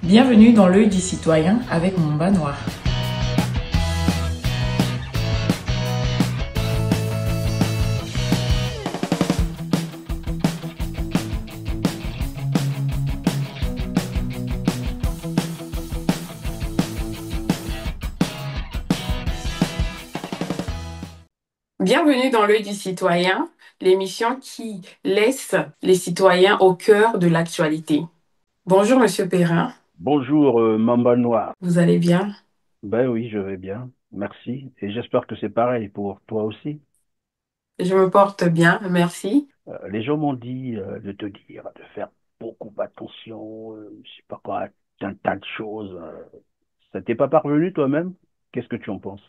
Bienvenue dans l'œil du citoyen avec Mamba Noir. Bienvenue dans l'œil du citoyen, l'émission qui laisse les citoyens au cœur de l'actualité. Bonjour Monsieur Perrin, Bonjour, Mamba Noir. vous allez bien? Ben oui, je vais bien. Merci. Et j'espère que c'est pareil pour toi aussi. Je me porte bien, merci. Les gens m'ont dit de te dire de faire beaucoup attention, je sais pas quoi, un tas de choses. Ça t'est pas parvenu toi-même? Qu'est-ce que tu en penses?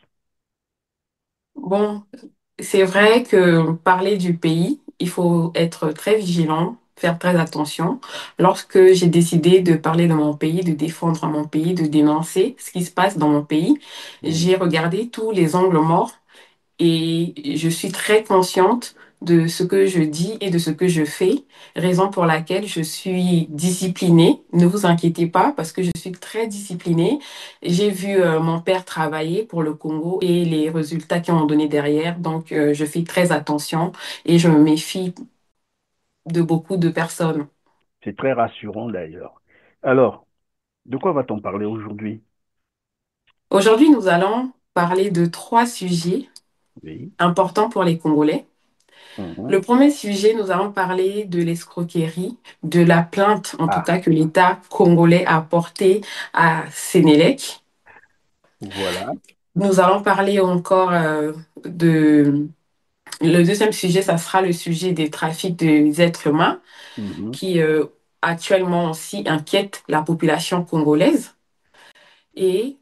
Bon, c'est vrai que parler du pays, il faut être très vigilant, faire très attention. Lorsque j'ai décidé de parler de mon pays, de défendre mon pays, de dénoncer ce qui se passe dans mon pays, Mhm. j'ai regardé tous les angles morts et je suis très consciente de ce que je dis et de ce que je fais, raison pour laquelle je suis disciplinée. Ne vous inquiétez pas parce que je suis très disciplinée. J'ai vu mon père travailler pour le Congo et les résultats qu'ils ont donné derrière, donc je fais très attention et je me méfie de beaucoup de personnes. C'est très rassurant d'ailleurs. Alors, de quoi va-t-on parler aujourd'hui? Aujourd'hui, nous allons parler de trois sujets Oui. importants pour les Congolais. Le Mhm. premier sujet, nous allons parler de l'escroquerie, de la plainte, en tout Ah, cas, que l'État congolais a portée à Sénélec. voilà. Nous allons parler encore de... Le deuxième sujet, ça sera le sujet des trafics des êtres humains Mhm. qui actuellement aussi inquiète la population congolaise. Et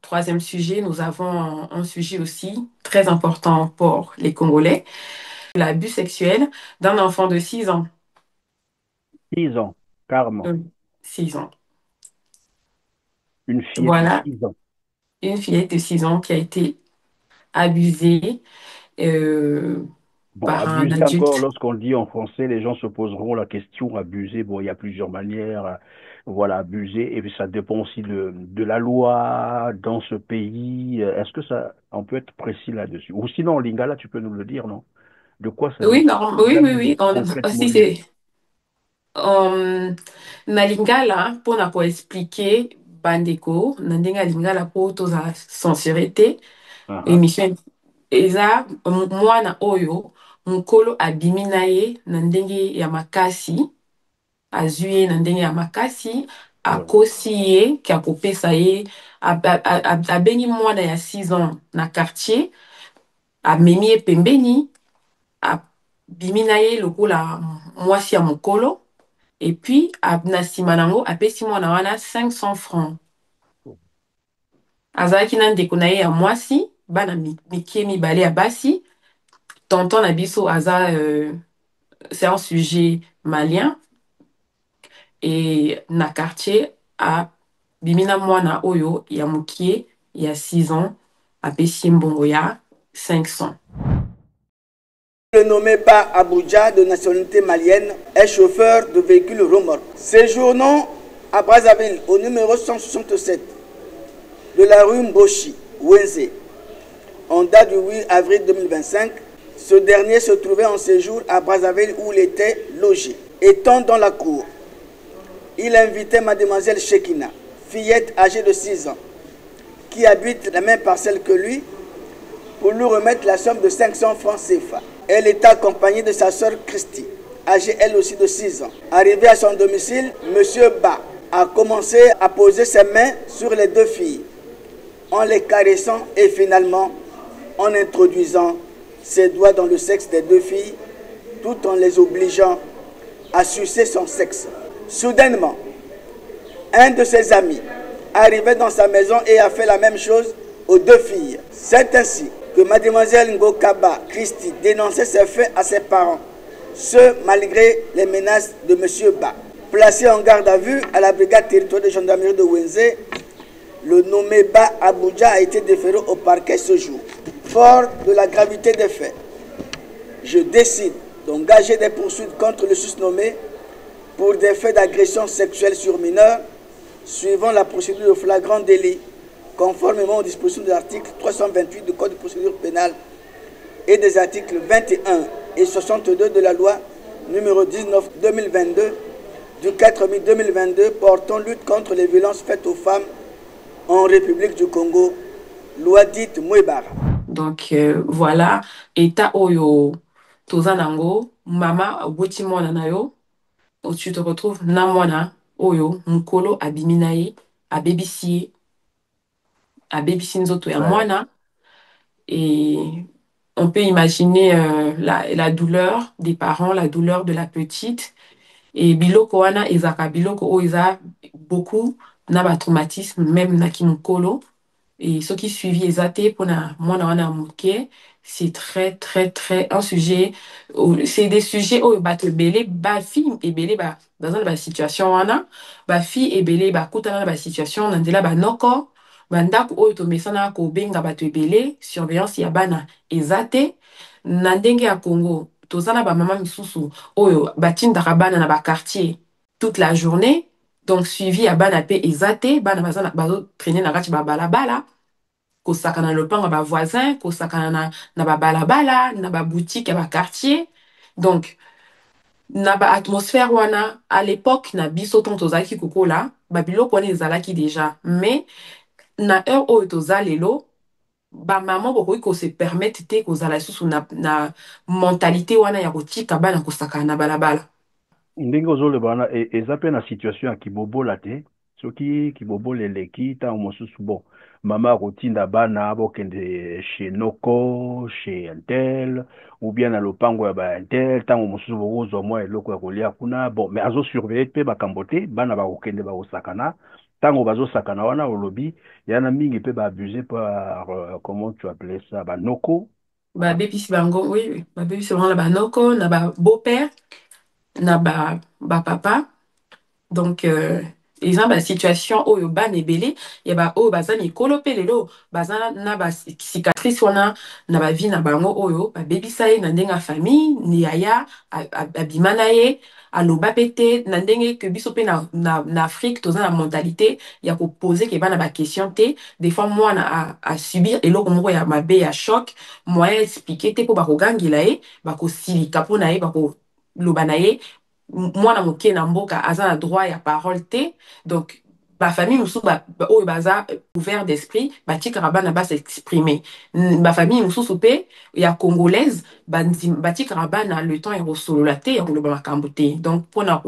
troisième sujet, nous avons un sujet aussi très important pour les Congolais, l'abus sexuel d'un enfant de 6 ans. 6 ans, carrément. Euh, 6 ans. Une fillette de Voilà, 6 ans. une fillette de 6 ans qui a été abusée euh, Bon, par un abuser encore, adulte. lorsqu'on le dit en français, les gens se poseront la question, abuser, bon, il y a plusieurs manières, voilà, abuser, et puis ça dépend aussi de la loi dans ce pays. Est-ce que ça, on peut être précis là-dessus? Ou sinon, en Lingala, tu peux nous le dire, non? De quoi Oui, s'agit-il non, oui, oui, oui. concrètement Si l'idée? c'est na lingala mpona koexplike bandeko na ndenge ya lingala mpo toza censuré te Ah, ah, émission eza mwana oyo mokolo abimi na ye na ndenge ya makasi azwi ye na ndenge ya makasi ouais. akosi ye ke akopesa ye abengi mwana ya 6 ans na quartier amemi ye pembeni abimi na ye lokola mwasi ya mokolo epuis na nsima nango apesi mwana wana 500 francs azalaki na ndeko na ye ya mwasi bana mike mibale ya basi tonton na biso aza c'est un sujet malien et na quartier abimi na mwana oyo ya mokie ya 6 ans apesi ye mbongo ya 500. Le nommé Ba Abuja, de nationalité malienne, est chauffeur de véhicules remorques. Séjournant à Brazzaville, au numéro 167 de la rue Mboshi, Wenze, en date du 8 avril 2025, ce dernier se trouvait en séjour à Brazzaville où il était logé. Étant dans la cour, il invitait mademoiselle Shekina, fillette âgée de 6 ans, qui habite la même parcelle que lui, pour lui remettre la somme de 500 francs CFA. Elle était accompagnée de sa sœur Christy, âgée elle aussi de 6 ans. Arrivé à son domicile, M. Ba a commencé à poser ses mains sur les deux filles, en les caressant et finalement en introduisant ses doigts dans le sexe des deux filles, tout en les obligeant à sucer son sexe. Soudainement, un de ses amis arrivait dans sa maison et a fait la même chose aux deux filles. C'est ainsi que mademoiselle Ngokaba Christie dénonçait ces faits à ses parents, ce malgré les menaces de M. Ba. Placé en garde à vue à la brigade territoriale de gendarmerie de Wenze, le nommé Ba Abuja a été déféré au parquet ce jour. Fort de la gravité des faits, je décide d'engager des poursuites contre le susnommé pour des faits d'agression sexuelle sur mineurs suivant la procédure de flagrant délit, conformément aux dispositions de l'article 328 du Code de procédure pénale et des articles 21 et 62 de la loi numéro 19/2022 du 4 mai 2022 portant lutte contre les violences faites aux femmes en République du Congo, loi dite Mouebara. Donc voilà, état oyo tozanango, mama boti mwana na yo, tu te retrouves na mwana oyo mukolo abiminaye, abebisi abebisi nzoto ya Ouais. mwana. Et on peut imaginer la douleur des parents, la douleur de la petite. Et biloko wana ezaka biloko o eza beaucoup na ba traumatisme même na kimokolo. Et ce qui suivi ezate pour na mwana wana muke, c'est très très très un sujet, c'est des sujets où ba te belé ba fille et belé ba dans une situation wana ba fille et belé ba kutana na ba situation na ndela ba noko ba ndako oyo to mesana ko benga ba te belé surveillance ya bana ezate na ndenge ya Congo tozana ba mama misusu oyo batindaka bana na ba quartier toute la journée. Donc suivi ya bana pe ezate bana bazo traîner na kati ba balabala kosakana na lopango ba voisin kosakana na ba balabala na ba boutique ya ba quartier. Donc na ba atmosphère wana à l'époque na biso ton tozalaki kokola ba biloko wana ezalaki déjà mais na heure oyo toza lelo ba maman bokoki ko se permettre te kozala susu na mentalité wana ya kotika bana kosakana na balabala. Ndenge ozoloba wana eza mpe na situation ya kibobola te soki kibobola eleki ntango mosusu bon mama akotinda bana bokende chez noko chez intel ou bien na lopango ya baintel ntango mosusu bokozwa mwa eloko ya kolia kuna bon mais azosurveille mpe makambo te bana bakokende bakosakana ntango bazosakana wana olobi yana mingi mpe baabuse par comment tu appelais ça banoko. Ba bebisi bango oui, oui. Ba bebisi bango na ba noko na ba beau-père na ba papa. Donc eza ba situation oyo bana ebele ya ba oyo baza mikolo mpe lelo baza na ba cicatrice wana na ba vie na bango oyo babebisa ye na ndenge ya famille ni yaya abima na ye aloba pe te na ndenge ke biso mpe na Afrique toza na mentalité ya kopose ke bana ba question te des fois mwana a subir eloko moko ya mabe ya choc moyen expliquer te mpo bakogangela ye bakosilika mpo na ye bakoloba na ye mwana moke na mboka aza na droit ya parole te. Donc bafamille mosusu oyo baza ouvert d'esprit batikaka bana basexprimer bafamille mosusu mpe ya congolaise batikaka bana le temps ya kosolola te ya koloba makambo te. Donc mpona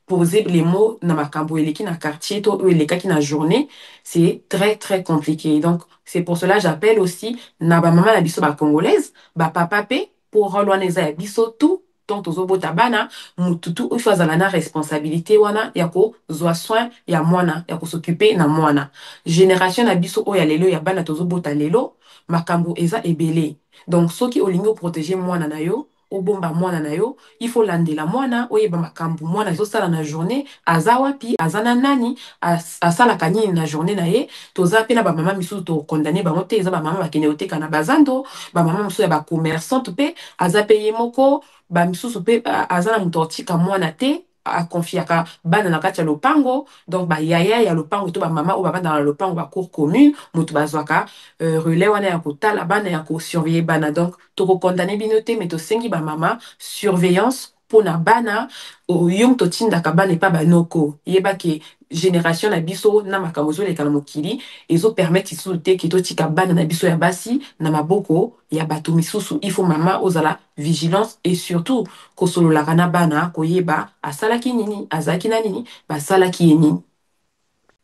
poser les mots na makambo eleki na quartier to oyo elekaki na journée c'est très très compliqué. Donc c'est pour cela j'appelle aussi na bamama na biso bacongolaise bapapa pe pour rôle wana eza ya biso tout donc tozobota bana mututu il faut azala na responsabilité wana ya kozwa soin ya mwana ya s'occuper na mwana génération na biso oyo ya lelo ya bana tozobota lelo makambo eza ebele. Donc soki olingi oprotéger mwana na yo obomba mwana na yo il faut landela mwana oyeba makambo mwana ezosala na journée aza wapi aza na nani asalaka nini na journée na ye. Toza mpe na bamama misusu tokondane bango te eza bamama bakende koteka na bazando bamama mosusu ya bacommerçante mpe aza mpe ye moko bamisusu mpe aza na moto akotika mwana te akonfiaka bana na kati ya lopango. Donc bayaya ya lopango to bamama oyo bavandaka na lopango bacour commune moto bazwaka relais wana ya kotala bana ya kosurveille bana. Donc tokokondane bino te me tosengi bamama surveillance mpona bana yo totindaka bana epa banoko yebake génération na biso na makambo ezoleka na mokili ezopermettre lisusu te ke totika bana na biso ya basi na maboko ya bato misusu. Il faut mama ozala vigilance et surtout kosololaka na bana koyeba asalaki nini azalaki na nini basalaki ye nini.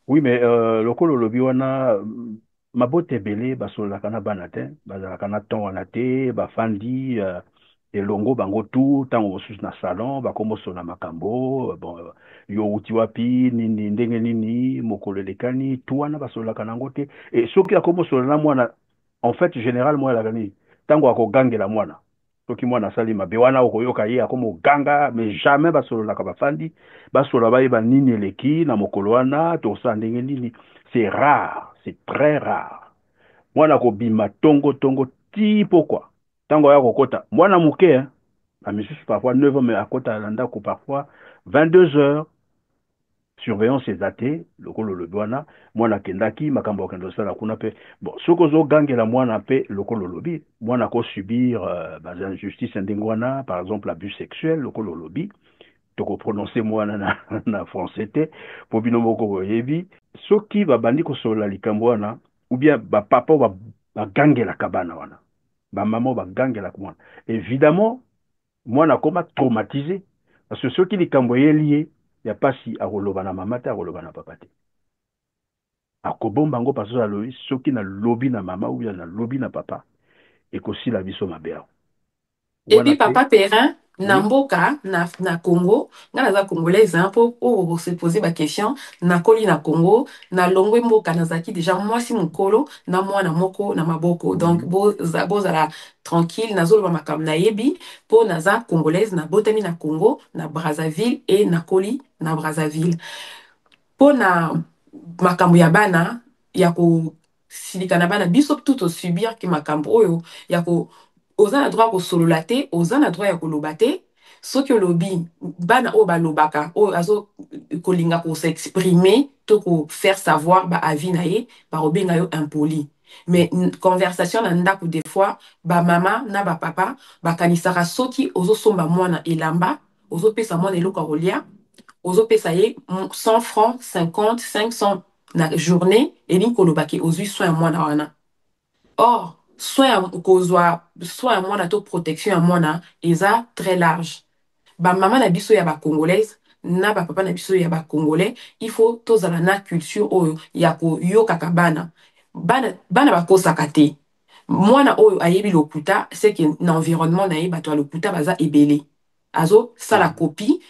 Oui, mais lokolo lobi wana mabota ebele basololaka na bana te bazalaka na ntongo wana te bafandi elongo bango tu ntango mosusu na salon bakomosola makambo bon yo uti wapi nini ndenge nini mokolo elekani tu wana basololaka nango te e soki akomosola na mwana en fait général mwana alaka nini ntango akogangela mwana soki mwana asali mabe wana okoyoka ye akomoganga mais jamais basololaka bafandi basola bayeba nini eleki na mokolo wana tosala ndenge nini. C'est rare, c'est très rare mwana kobima tongo tongo ti pokwa ntango aya kokota mwana moke na misusu parfois 9 ans mais akota na ndako parfois 22 heures surveillance ezate lokolo lobi wana mwana kendaki makambo akendo sala kuna pe bon soko zo gangela mwana pe lokolo lobi mwana ko subir bas injustice ndenge wana par exemple abus sexuel lokolo lobi toko prononcer mwana na français te po bino moko boyebi soki babandi kosola likambo wana ou bien bapapa bagangelaka bana wana bamama bagangelaka mwana évidemment mwana akoma traumatisé parce que soki likambo eyeli ye ya pasi akoloba na mama te akoloba na papa te akobomba yango parce que alobi soki nalobi na mama ou bien nalobi na papa ekosila biso mabe awa Et wana puis, te papa Perrin, na oui mboka, na Congo, nga naza congolais, hein, pour se poser ma question, na koli na Congo, na longwe mboka nazaki déjà moi si mon kolo, na moi na moko, na maboko. Donc, boza la tranquille, nazo ba makam na yebi, po naza congolaise, na botami na Congo, na Brazzaville et na koli na Brazzaville. Po na makambo ya bana, ya ko silika na bana, biso tout subir ki makambo oyo, ya ko oza na droit kosolola te oza na droit ya koloba te soki olobi bana oyo balobaka oyo azo kolinga koseexprime to kofaire savoir baavi na ye bakobenga yo impoli mais conversation na ndako des fois bamama na bapapa bakanisaka soki ozosomba mwana elamba ozopesa mwana eloko ya kolia ozopesa ye 100 francs 50 500 na journée elingi kolobaki ozwi soin ya mwana wana. Or, soin ya mwana to protection ya mwana eza très large. Ba mama na biso ya ba congolaise na ba papa na biso ya ba congolais, il faut tozala na culture oyo ya koyokaka bana. Bana bakosaka te. Mwana oyo ayebi lokuta, c'est que na environnement na ye bato ya lokuta baza ebele. Azo sala copie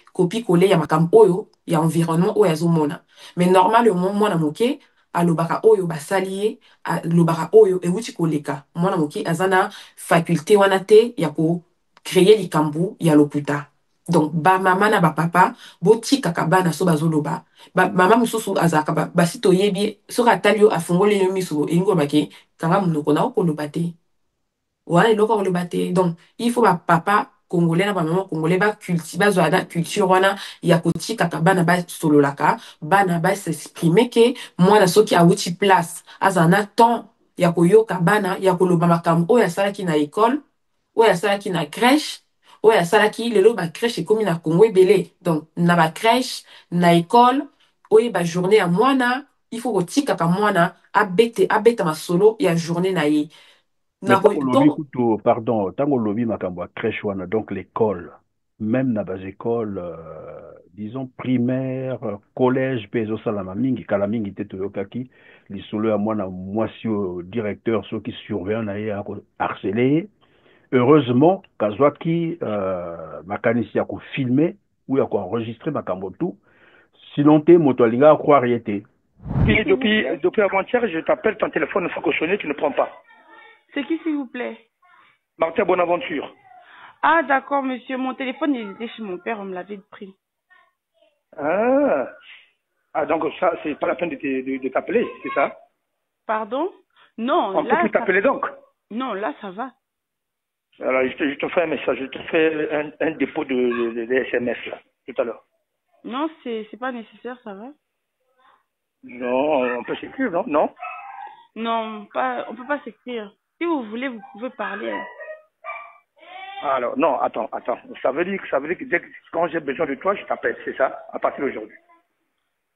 coller ya makambo oyo ya environnement oyo azomona. Mais normalement mwana moke alobaka oyo basali ye alobaka oyo ewuti koleka mwana moke aza na faculté wana te ya kocreye likambo ya lokuta donc bamama na bapapa botikaka bana so bazoloba mama mosusu azalaka basi toyebi soki atali yo afungoli yo miso elingi kolobake kanga monoko na okoloba te wana eloko koloba te donc il faut bapapa congolais na bamama congolais bazwa na culture wana ya kotikaka bana basololaka bana basexprime ke mwana soki awuti place azala na temps ya koyoka bana ya koloba makambo oyo asalaki na école oyo asalaki na crèche oyo asalaki lelo bacrèche ekomi na Congo ebele donc na bacrèche na école oyeba journée ya mwana il faut kotikaka mwana abeta masolo ya journée na ye. mais tango lobi kutu pardon tango lobi makambo ya crèche wana donc l'école même na bas école disons primaire collège mpe ezosalama mingi kala mingi te toyokaki lisolo ya mwana mwasi oyo directeur soki surveillant na ye akoharcele ye heureusement kazwaki makanisi ya kofilme ou ya koenregistre makambo tout sinon te moto alingaka croire ye te. Depuis avant-hier, je t'appelle, ton téléphone ne faut sonner, tu ne prends pas. C'est qui, s'il vous plaît? Martin Bonaventure. Ah, d'accord, monsieur. Mon téléphone, il était chez mon père, on me l'avait pris. Ah, donc ça, c'est pas la peine de t'appeler, c'est ça? Pardon? Non, on peut plus t'appeler donc? Non, là, ça va. Alors, je te fais un message, je te fais un dépôt de SMS, là, tout à l'heure. Non, c'est pas nécessaire, ça va? Non, on peut s'écrire, non? Non? Non, on peut pas s'écrire. Si vous voulez, vous pouvez parler. Alors, non, attends. Ça veut dire que quand j'ai besoin de toi, je t'appelle, c'est ça? À partir d'aujourd'hui?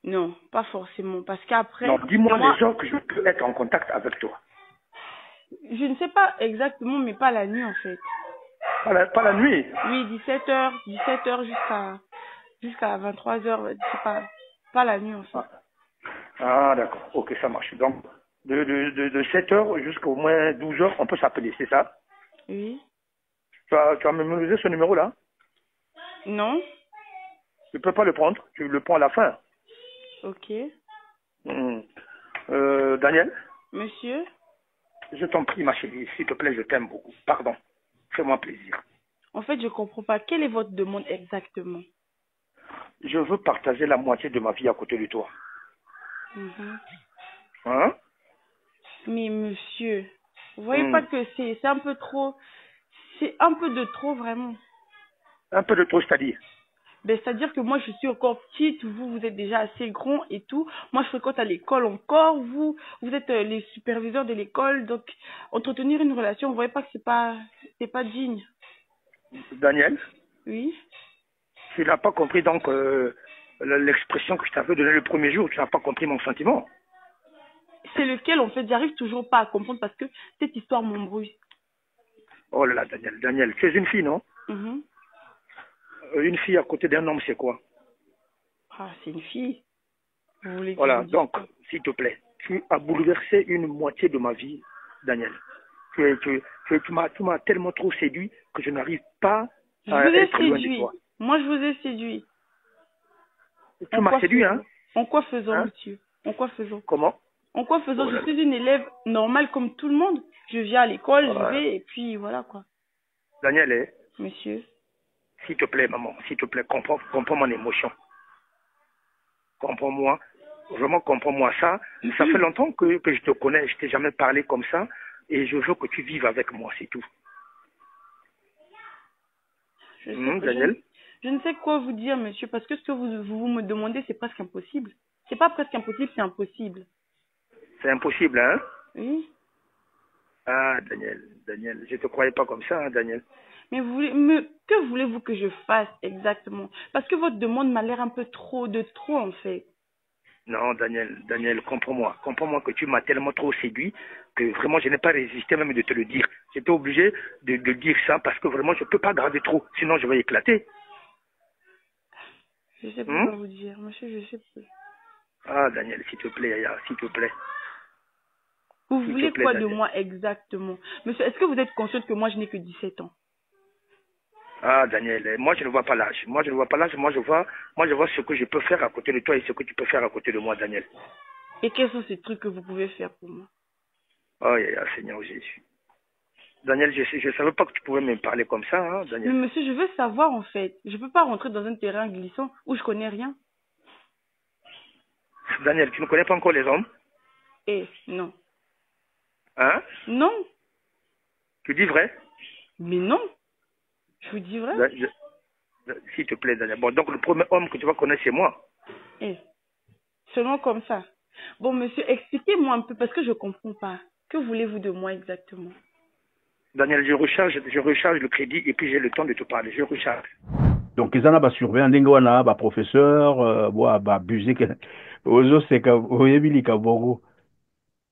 Non, pas forcément, parce qu'après... Non, dis-moi les gens que je peux être en contact avec toi. Je ne sais pas exactement, mais pas la nuit, en fait. Pas la nuit? Oui, 17h jusqu'à 23h, c'est pas la nuit, en fait. Ah, d'accord. Ok, ça marche. Donc, de 7h jusqu'au moins 12h, on peut s'appeler, c'est ça? Oui. Tu as mémorisé ce numéro-là? Non. Tu ne peux pas le prendre, tu le prends à la fin. Ok. Daniel? Monsieur? Je t'en prie, ma chérie, s'il te plaît, je t'aime beaucoup. Pardon. Fais-moi plaisir. En fait, je comprends pas. Quelle est votre demande exactement? Je veux partager la moitié de ma vie à côté de toi. Hein? Mais monsieur, vous voyez pas que c'est un peu trop... C'est un peu de trop, vraiment. Un peu de trop, c'est-à-dire? Ben, c'est-à-dire que moi, je suis encore petite, vous, vous êtes déjà assez grand et tout. Moi, je fréquente à l'école encore, vous êtes les superviseurs de l'école. Donc, entretenir une relation, vous voyez pas que c'est pas digne. Daniel, Oui. tu n'as pas compris donc l'expression que je t'avais donnée le premier jour. Tu n'as pas compris mon sentiment. C'est lequel, en fait, j'arrive toujours pas à comprendre parce que cette histoire m'embrouille. Oh là là, Daniel, Daniel, tu es une fille, non? Mhm. Une fille à côté d'un homme, c'est quoi? Ah, c'est une fille. Vous voulez que je Voilà, vous dise donc, quoi? s'il te plaît, tu as bouleversé une moitié de ma vie, Daniel. Tu m'as tellement trop séduit que je n'arrive pas Je à vous ai être loin de séduit. toi. Moi, je vous ai séduit. Tu En m'as quoi séduit, faisant? hein? En quoi faisant, Hein? monsieur? En quoi faisant? Comment? En quoi faisant? Oh Je là suis une élève normale comme tout le monde. Je viens à l'école, je là. vais, et puis voilà quoi. Daniel, Monsieur. s'il te plaît, maman, s'il te plaît, comprends mon émotion. Comprends-moi. Vraiment, comprends-moi ça. Ça fait longtemps que je te connais, je t'ai jamais parlé comme ça, et je veux que tu vives avec moi, c'est tout. Je, sais- Daniel? je ne sais quoi vous dire, monsieur, parce que ce que vous me demandez, c'est presque impossible. C'est pas presque impossible, c'est impossible. C'est impossible, hein? Oui. Ah, Daniel, Daniel, je te croyais pas comme ça, hein, Daniel. Mais que voulez-vous que je fasse exactement? Parce que votre demande m'a l'air un peu de trop en fait. Non, Daniel, Daniel, comprends-moi. Comprends-moi que tu m'as tellement trop séduit que vraiment je n'ai pas résisté même de te le dire. J'étais obligé de dire ça parce que vraiment je ne peux pas garder trop, sinon je vais éclater. Je sais pas quoi vous dire, monsieur, je sais pas. Ah, Daniel, s'il te plaît, Aya, s'il te plaît. Vous S'il te voulez plaît, quoi de Daniel. moi exactement? Monsieur, est-ce que vous êtes conscient que moi je n'ai que 17 ans? Ah, Daniel, moi je ne vois pas l'âge. Moi je ne vois pas l'âge, moi je vois ce que je peux faire à côté de toi et ce que tu peux faire à côté de moi, Daniel. Et quels sont ces trucs que vous pouvez faire pour moi? Oh, Seigneur Jésus. Daniel, je ne savais pas que tu pouvais me parler comme ça, hein, Mais Daniel. monsieur, je veux savoir en fait. Je peux pas rentrer dans un terrain glissant où je connais rien. Daniel, tu ne connais pas encore les hommes? Eh, non. Hein? Non. Tu dis vrai? Mais non. Je vous dis vrai. S'il te plaît, Daniel. Bon, donc le premier homme que tu vas connaître, c'est moi. Eh, seulement comme ça. Bon, monsieur, expliquez-moi un peu parce que je comprends pas. Que voulez-vous de moi exactement? Daniel, je recharge le crédit et puis j'ai le temps de te parler. Je recharge. Donc ezana ba surveillant ndenge wana ba professeur bo ba abusé que ozo seka oyebili ka bongo.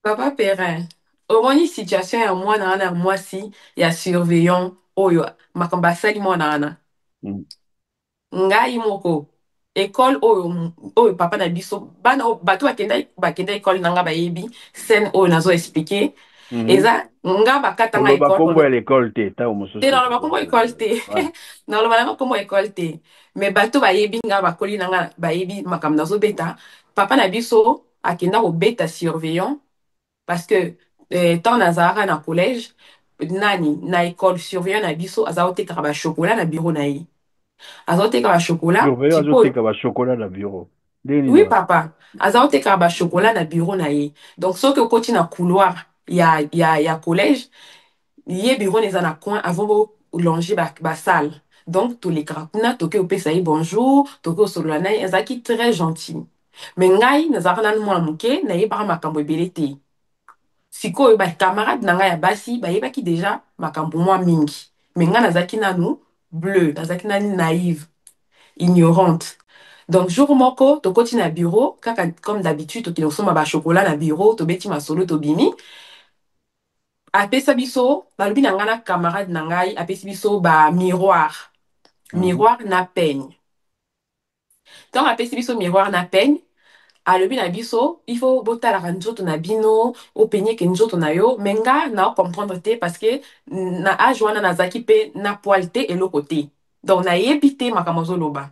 Papa Perrin, omoni situation ya mwana wana mwasi ya surveillant oyo makambo asali mwana wana. Mm. Ngai moko école oyo papa na biso bana bato bakenda école nanga bayebi scène oyo nazo expliquer eza nga bakatanga Oloba kombo ya école l'école te ta te mosusu. naloba kombo école te Voilà. naloba nanga kombo école te mais bato bayebi nga bakoli nanga bayebi makambo nazobeta papa na biso akenda kobeta surveillant parce que tant nazalaka na collège nani na école surveillant na biso aza kotekaka bachokola na bureau na ye aza kotekaka bachokola Surveillant sikoyo. azoteka ba chocolat na bureau. Ndeni Oui, na. papa. Aza otekaka ba chocolat na bureau na ye. Donc, soki okoti na couloir ya collège, ye bureau neza na coin avant longer ba salle. Donc, tolekaka kuna toke opesa ye bonjour, toke osolola na ye, azalaki très gentil. Mais ngai nazalaka nanu mwana moke nayebaka makambo ebele te. Sikoyo ba camarade na ngai ya basi bayebaki déjà makambo mwa mingi. Mais ngai nazalaki nanu bleu, nazalaki nanu naïve, ignorante. Donc, jour moko, tokoti na bureau, kaka comme d'habitude, tokende kosomba ba chocolat na bureau, tobeti masolo tobimi. Apesa biso, balobi na nga na camarade na ngai, apesi biso ba miroir. Miroir na peigne. Donc, apesi biso miroir na peigne, alobi na biso, il faut botalaka nzoto na bino, openyeke nzoto na yo, mais nga na comprendre te parce que na âge wana nazaki pe na poil te eloko te. Donc, nayebi te makambo azoloba.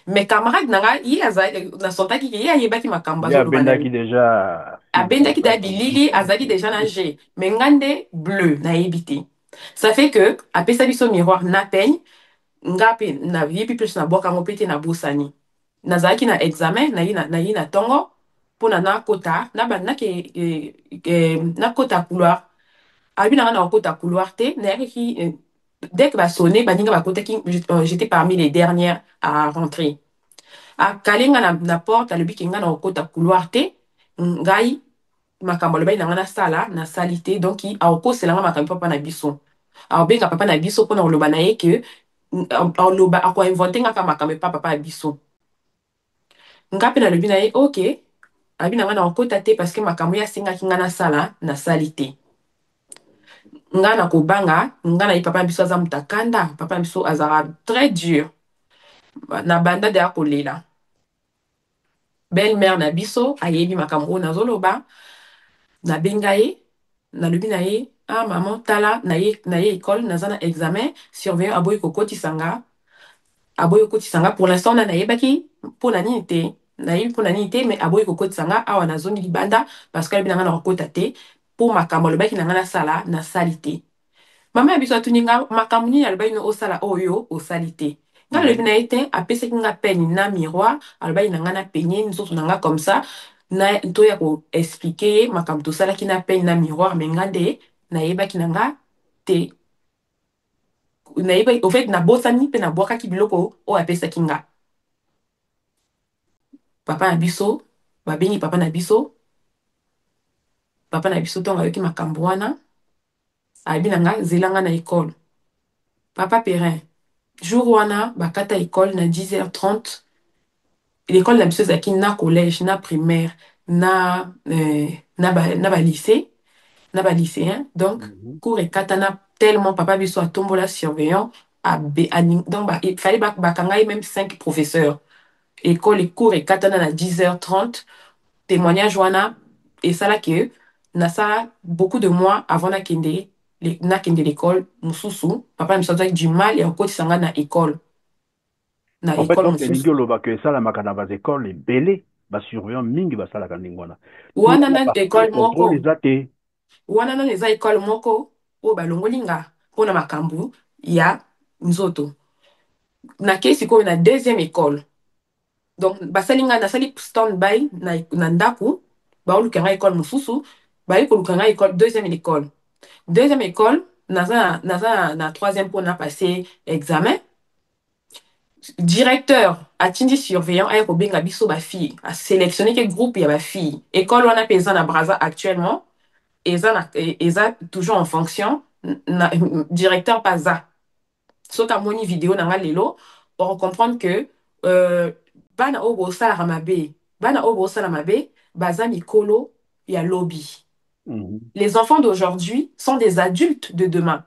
Mais camarade nanga ye azali nasantaki ke ye ayebaki makambo Ya azoloba na bendaki ye déjà film abendaki da comprendre. bilili azalaki déjà na g mais ngande bleu nayebi te ça fait que apesa biso miroir na peigne nga mpe nayebi plus nabwaka yango mpe te nabosani nazalaki na examen naye na ntongo mpona nakota nakota couloir alobi nanga na kokota couloir te nayakaki dès que va sonner, baninga va côté j'étais parmi les dernières à rentrer. A kalenga na porte, alobi kinga na okota couloir te, ngai makambo alobai na nga na sala, na salite, donc aokoselanga makambo papa na biso. Aobenga papa na biso mpona koloba na ye ke aloba akoinvente nga kaka makambo epa papa ya biso. Nga mpe nalobi na ye ok, abi na nga na okota te parce que makambo ye asengaki nga na sala, na salite. Nga na kobanga, nga na ye papa na biso aza mutakanda, papa na biso azara très dur. Na banda de akolela. Belle-mère na biso, ayebi makambo nazoloba, na benga ye, nalobi na ye, ah maman tala, na ye école, naza na examen, surveillant aboyi kokotisanga, aboyi kokotisanga, pour l'instant na yebaki, pona nini te, na yebi pona nini te, mais aboyi kokotisanga, awa na zoni libanda, parce que alobi na nga na kokota te, pour makambo alobaki na nga na sala, na sali te. Mama ya biso atuni nga makambo nini alobaki no osala oyo osali te. Nga nalobi na ye te apesaki nga peni na miroir alobaki na nga na penye nzoto na nga comme ça na toya koexplike ye makambo tosalaki na peni na miroir me nga nde nayebaki na nga te. Nayebaki au fait nabosani mpe nabwakaki biloko oyo apesaki nga. Papa na biso babengi papa na biso ntongo ayoki makambo wana alobi na nga zelanga na école. Papa Perrin, jour wana bakata école na 10h30. L'école na biso ezalaki na collège, na primaire, na ba lycée, na ba lycéen. Donc, cours ekatana tellement papa biso atombola surveillant donc il fallait bakanga même 5 professeurs. École et cours ekatana na 10h30. Témoignage wana et ça là que na ça beaucoup de mois avant nakende l'école mususu papa biso azaki du mal et akotisanga na école. Na En fait, école donc, les mususu. Ningolo, que ça, la macana va école, les belés, va surveillant mingi, va ça, la caningwana. Pour Wana la na partie de école contrôle, moko. les athées. Wana nani eza école moko oyo balongoli nga mpona makambo ya nzoto. Nakei sikoyo na deuxième école. Donc basali nga nasali stand-by na ndako baoluka nga école mosusu bayi koluka nga école deuxième école. Deuxième école naza na troisième mpona passer examen. Directeur atindi surveillant aye kobenga biso bafille asélectionné ke groupe ya bafille. École wana mpe eza na Brazza actuellement. Eza toujours en fonction na directeur paza soki amoni vidéo na nga lelo comprendre que bana oyo bosalaka mabe baza mikolo ya lobby. Les enfants d'aujourd'hui sont des adultes de demain.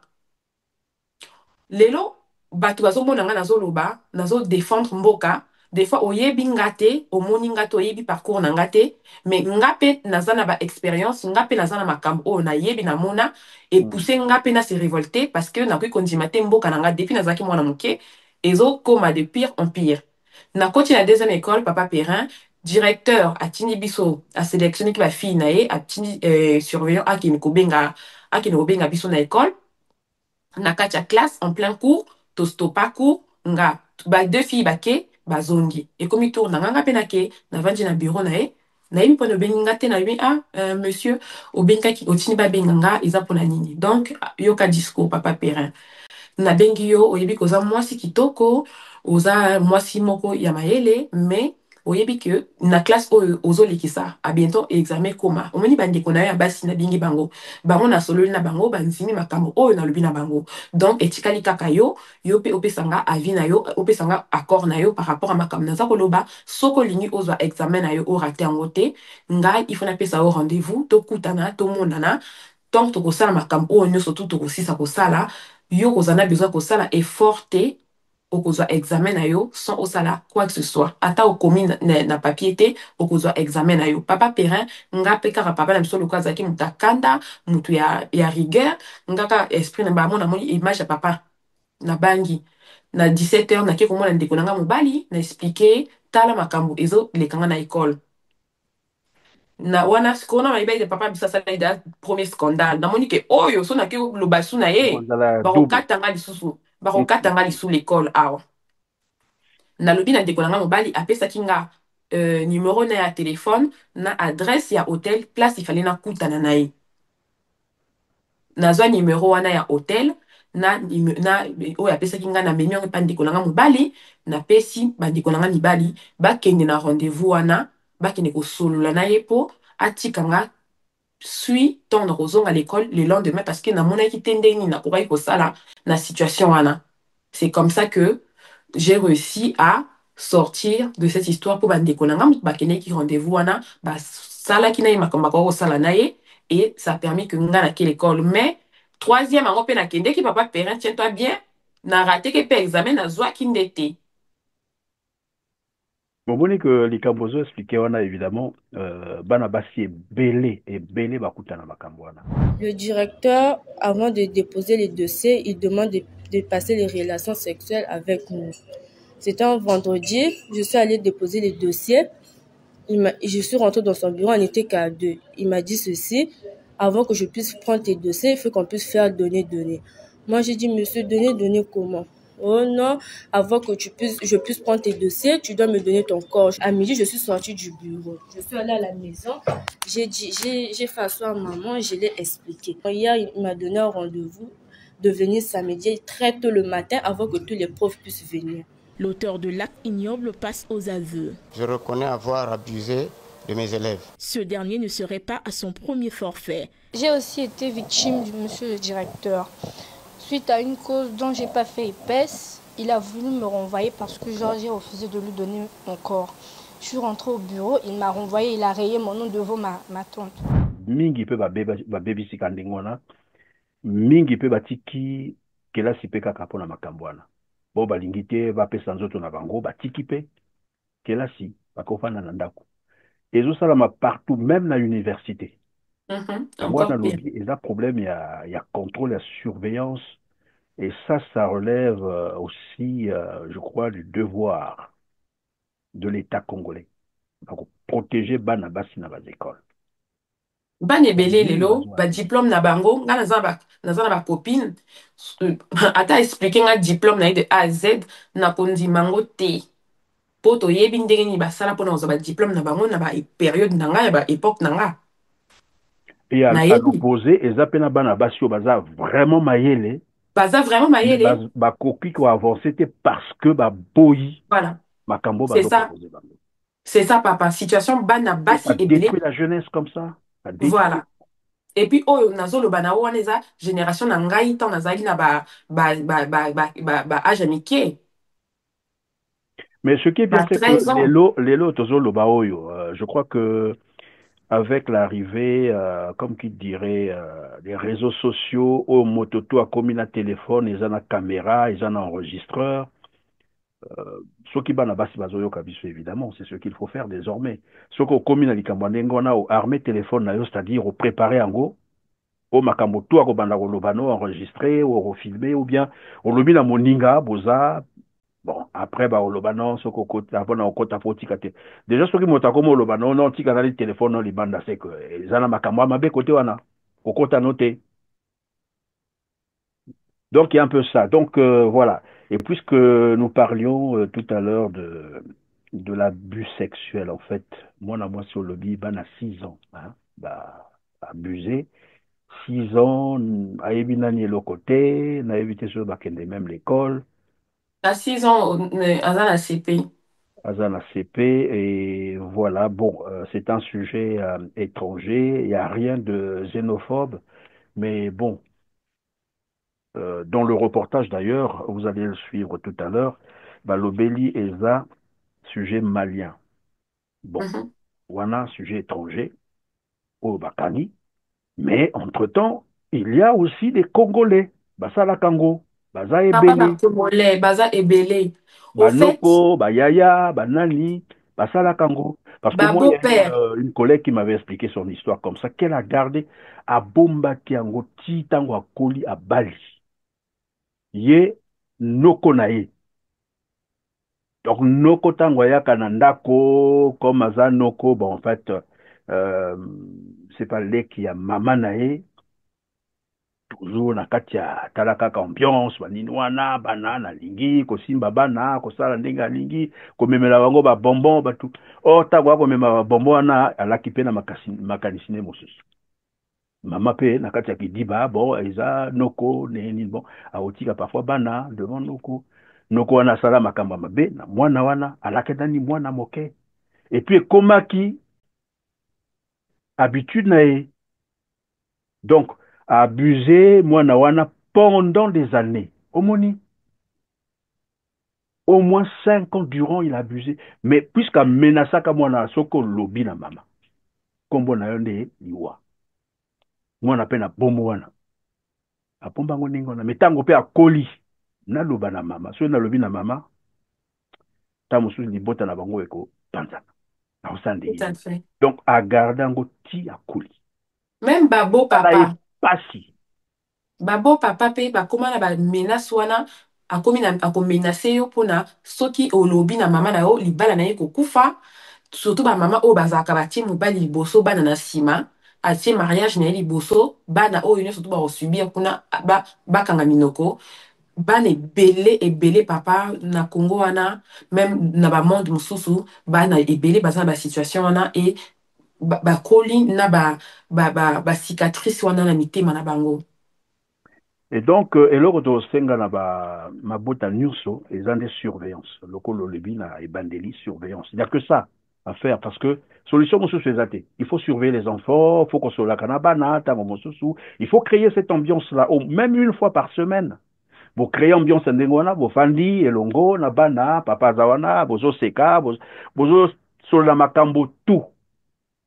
Lelo bato bazomona nga nazoloba défendre mboka. Des fois oyebi nga te omoni nga te oyebi parcours na nga te mais nga pe naza na ba expérience nga pe naza na makambo oyo nayebi na mona et pousser nga pe na se révolter parce que nakoki kondima te mboka na nga depuis nazalaki mwana moke ezokoma de pire en pire. Nakoti na deuxième école papa Perrin directeur atindi biso asélectionneki bafille na ye atindi surveillant akende kobenga biso na école. Na kati ya classe en plein cours tostopa cours nga ba deux filles bake bazongi ekomi tour na nga pe nake navandi na bureau na ye nayebi mpona obengi nga te nayebi monsieur obengaki otindi babenga nga eza mpona nini donc yoka discours papa Perrin nabengi yo oyebi koza mwasi kitoko oza mwasi moko ya mayele mais oyebi ke na classe oyo ozolekisa a bientôt examen koma omoni bandeko na yo ya basi nabengi bango na sololi na bango banzimi makambo oyo nalobi na bango donc etikali kaka yo pe opesanga avis na yo opesanga accord na yo par rapport à makambo naza koloba soko olingi ozwa examen na yo orate yango te ngai il faut napesa yo rendez-vous tokutana tomonana tant tokosala makambo oyo nyonso tu tokosisa kosala yo kozana besoin kosala effort te okozwa examen na yo sans osala quoi que ce soit ata okomi na papier te okozwa examen na yo papa Perrin nga pe kaka papa na biso lokola azalaki moto akanda moto ya rigueur nga kaka esprit na bango namoni image ya papa na bangi na 17h nake komona ndeko na nga mobali na expliqué tala makambo ezolekanga na école na wana sikona mayeba ete papa biso asala ida premier scandale namoni ke oyo so nake loba su na ye bakokatanga lisu l'école awa nalobi na ndeko na nga mobali apesaki nga numéro na ya téléphone na adresse ya hôtel place ifale nakutana na ye nazwa numéro wana ya hôtel oyo apesaki nga na memi yango epa ndeko na nga mobali, napesi bandeko na nga mibali bakende na rendez-vous wana, bakende kosolola na ye mpo atika nga suis ntango na kozonga l'école le lendemain parce que namonaki te ndenge nini nakokaki kosala na situation wana. C'est comme ça que j'ai réussi à sortir de cette histoire pour bandeko na nga bakendeki rendez-vous wana basalaki na ye makambo akoko kosala na ye, et ça a permis que nga nake l'école. Mais troisième yango mpe nakendeki papa parent tiens-toi bien, na rateki mpe examen nazwaki nde te. Bomoni que likambo ozo expliqué wana évidemment bana basi ebele bakuta na makambo wana. Le directeur, avant de déposer les dossiers, il demande de passer les relations sexuelles avec nous. C'était un vendredi, je suis allée déposer les dossiers. Je suis rentrée dans son bureau, on n'était qu'à deux. Il m'a dit ceci: avant que je puisse prendre tes dossiers, il faut qu'on puisse faire donner. Moi, j'ai dit: monsieur, donner comment? Oh non, avant que je puisse prendre tes dossiers, tu dois me donner ton corps. À midi, je suis sortie du bureau. Je suis allée à la maison. J'ai fait asseoir maman, je l'ai expliqué. Hier, il m'a donné un rendez-vous de venir samedi très tôt le matin avant que tous les profs puissent venir. L'auteur de l'acte ignoble passe aux aveux. Je reconnais avoir abusé de mes élèves. Ce dernier ne serait pas à son premier forfait. J'ai aussi été victime du monsieur le directeur. Suite à une cause dont j'ai pas fait épaisse, il a voulu me renvoyer parce que j'ai refusé de lui donner mon corps. Je suis rentrée au bureau, il m'a renvoyé, il a rayé mon nom devant ma tante. Mingi pe ba baby sikandingona, mingi pe batiki kelasi pe kaka pona makambo wana. Bo balingi te bapesa nzoto na bango batiki pe kelasi bakofana na ndako. Ezosalama partout, même na université. Encore pire. Il y a problème, il y a contrôle, il y a surveillance. Et ça relève aussi, je crois, du devoir de l'État congolais. Donc, protéger bana basi na bas école. Bana ebele lelo, ba diplôme na bango, nga naza na ba copine, ata expliquer nga diplôme na ye de A à Z, na kondi mango te. Po to yebi ndenge ni basala pona oza ba diplôme na bango na ba période na nga ya ba époque na nga. Et à l'opposé, ezapena bana basi o baza vraiment mayele. Baza vraiment mayele. Ba koki ko avancer te parce que ba boyi. Voilà. Makambo c'est ça. C'est ça papa, situation bana basi ebele. Détruit la jeunesse comme ça. Voilà. Et puis oyo nazolo bana wana eza génération na ngai tant nazali na ba âge amitié. Mais ce qui est bien, c'est que les lots je crois que avec l'arrivée, comme qui dirait, des réseaux sociaux, au mototo à comme un téléphone, ils ont une caméra, ils ont un enregistreur. Ce qui va basi bazoyo kabiso évidemment, c'est ce qu'il faut faire désormais. Ce qu'on commune à l'ikambandengona au armé téléphone, c'est-à-dire au préparer en go, au makambo tout à kobanda lobano enregistré ou filmé ou bien au lobi na moninga boza. Bon, après, bah, au Lobano, ce qu'on compte, avant, on compte à potikate. Déjà, ce qui m'a comme au Lobano, non, tika dans les téléphones, non, les bandes, c'est que, les ana makamwa, ma bé côté, wana, au compte à noter. Donc, il y a un peu ça. Donc, voilà. Et puisque nous parlions tout à l'heure de l'abus sexuel, en fait, moi, sur le lobby, ben, à 6 ans, hein, bah, abusé. 6 ans, à Ebinani, le côté, n'a évité ce, bah, même l'école. À 6 ans, Azana CP. Azana CP, et voilà, bon, c'est un sujet étranger, il n'y a rien de xénophobe, mais bon, dans le reportage d'ailleurs, vous allez le suivre tout à l'heure, bah, l'Obéli Eza, sujet malien. Bon, Wana, sujet étranger, au Bakani, mais entre-temps, il y a aussi des Congolais, Basala Kango, Baza Ebele. Baza Ebele. Banoko, Bayaya, Banani, Basala Kango. Parce que moi, il y a une collègue qui m'avait expliqué son histoire comme ça, qu'elle a gardé à Bomba Kiango, Titango à Koli à Bali. Ye Noko Nae. Donc, Noko Tangoya Kanandako, comme Aza Noko, bon, en fait, c'est pas là qu'il y a Mama Nae. Toujours na kati ya talaka ka ambiance baninwana banana lingi kosimba bana kosala ndenga lingi komemela bango ba bonbon batu o tabwa komema ba bonbon na alaki pe na makanisine mosusu Mama pe na kati ya kidiba bon eza noko neni bon aotika parfois bana devant noko noko wana asala makambo ya mabe na mwana wana alaketani mwana moke et puis ekomaki habitude na ye donc abusé mwana wana pendant des années omoni au moins 5 ans durant il a abusé mais puisqu'à menasaka mwana soko lobi na mama kombo na yo nde liwa mwana pe na bomo wana apombango ndenge wana me ntango mpe akoli naloba na mama soki nalobi na mama ta mosusu libota na bango ekopanzana naosala Tout ndenge à nini fait. donc agarde yango ti akoli Même babo tala ye papa. pasi Babo papa pe bakoma na ba menace wana akomi na akomenace yo mpona soki olobi na mama na yo libala na ye kokufa surtout bamama oyo bazalaka batie mobali liboso bana na nsima atie mariage na ye liboso bana oyo nyonso to bakosubir kuna bakanga minoko bana ebele ebele papa na congo wana même na bamonde mosusu bana ebele baza na basituation wana e bakoli na basicatrice wana na mitema na bango. et donc eloko tosenga na mabota nyonso eza nde surveillance lokolo olobi na ebandeli surveillance il n'y a que ça à faire parce que solution mosusu eza te il faut surveiller les enfants faut kosolaka na bana ntango mosusu il faut créer cette ambiance là même une fois par semaine bocréer ambiance ya ndenge wana bofandi elongo na bana papa aza wana bozoseka bozosolola makambo tout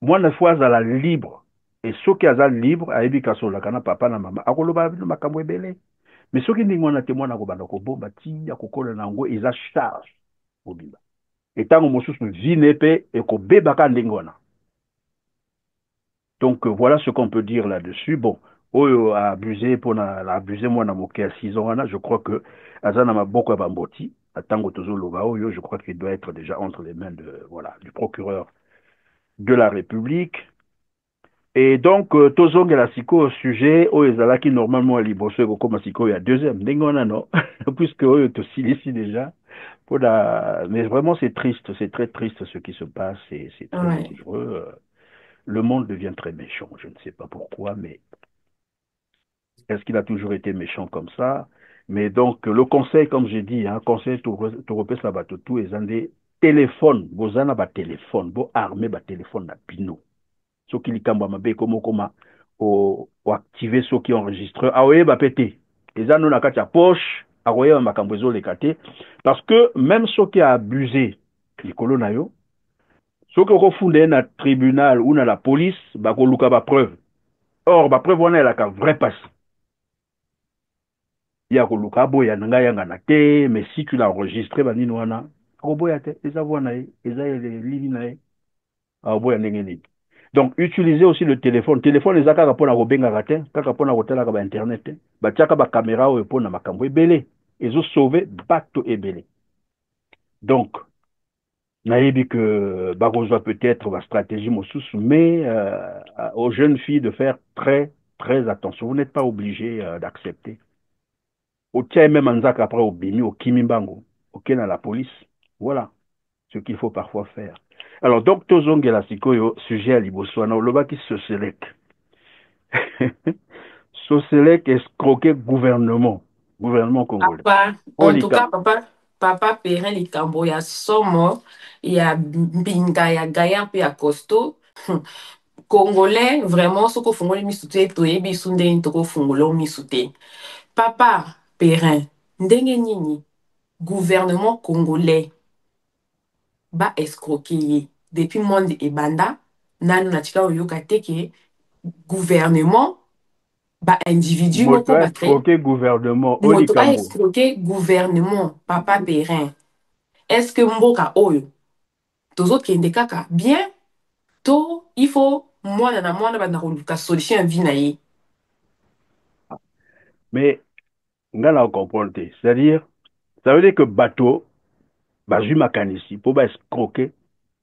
mwana fo azala libre et soki aza libre ayebi kasololaka na papa na mama akoloba bino makambo ebele mais soki ndenge wana te mwana akobanda kobomba ti akokola na yango eza charge mobimba etango mosusu vine mpe ekobebaka ndenge wana donc voilà ce qu'on peut dire là-dessus bon oyo abusé mpona abusé mwana moke ya 6 ans wana je crois que aza na maboko ya bamboti atango tozoloba oyo je crois qu'il doit être déjà entre les mains de voilà du procureur de la République. Et donc, tozongela sikoyo sujet oyo ezalaki normalement à liboso ekokoma sikoyo ya deuxième ndenge wana non puisque oyo tosilisi déjà mais vraiment c'est triste, c'est très triste ce qui se passe et c'est très Ouais. dangereux. Le monde devient très méchant, je ne sais pas pourquoi, mais est-ce qu'il a toujours été méchant comme ça? Mais donc, le conseil, comme j'ai dit, hein, conseil Toropé Sabatotou, et des téléphones, vous en avez téléphone, vous armez votre téléphone à pino. Ceux qui likamba mabe comment o activer ceux qui enregistrent. Ah oui, bah pété. Les anneaux na katia poche, ah oui, ma cambozo les kate. Parce que même ceux qui a abusé, les colonayo, ceux qui ont fondé na tribunal ou na la police, bah ko luka ba preuve. Or, ba preuve on a la vrai passe. Ya ko luka boya nga yanga na te, mais si tu l'as enregistré ba nino wana, ko boya te, eza wana eza les lignes na ah boya ndenge. Donc, utilisez aussi le téléphone. Le téléphone, les akaka pona robenga raté, kaka pona rotela ka ba internet, ba tiaka ba caméra o pona makambo ebele. Ils ont sauvé bateau ebele. Donc, naïbi que barozo peut-être la stratégie mosus, mais aux jeunes filles de faire très très attention. Vous n'êtes pas obligé d'accepter. Au tient même en zak après au bini, au kimimbango, au ken à la police. Voilà ce qu'il faut parfois faire. Alors, donc, tozongela sikoyo, sujet à liboswana, loba qui se select. Soselec escroquer gouvernement congolais. Papa, en tout Olika. cas, papa Perrin likambo ya somo ya mbinga ya gaya pe ya costaud. Congolais, vraiment, ce qu'on fait, misu te toyebi sunde ntoko fungulo misu te. Papa Perrin, ndenge nini gouvernement congolais ba escroquer ye. Depuis monde ebanda, nanu na tika oyoka teke gouvernement ba individu Moto moko a ba créé escroqué gouvernement. moto a Olikambo. escroqué gouvernement papa Perrin. Est-ce que mboka oyo tozokende kaka bien to il faut mwana na mwana bana koluka solution ya vie na ye. Mais, ngala comprendre. C'est-à-dire, ça veut dire que bateau, bazu makanisi, pour ba escroquer,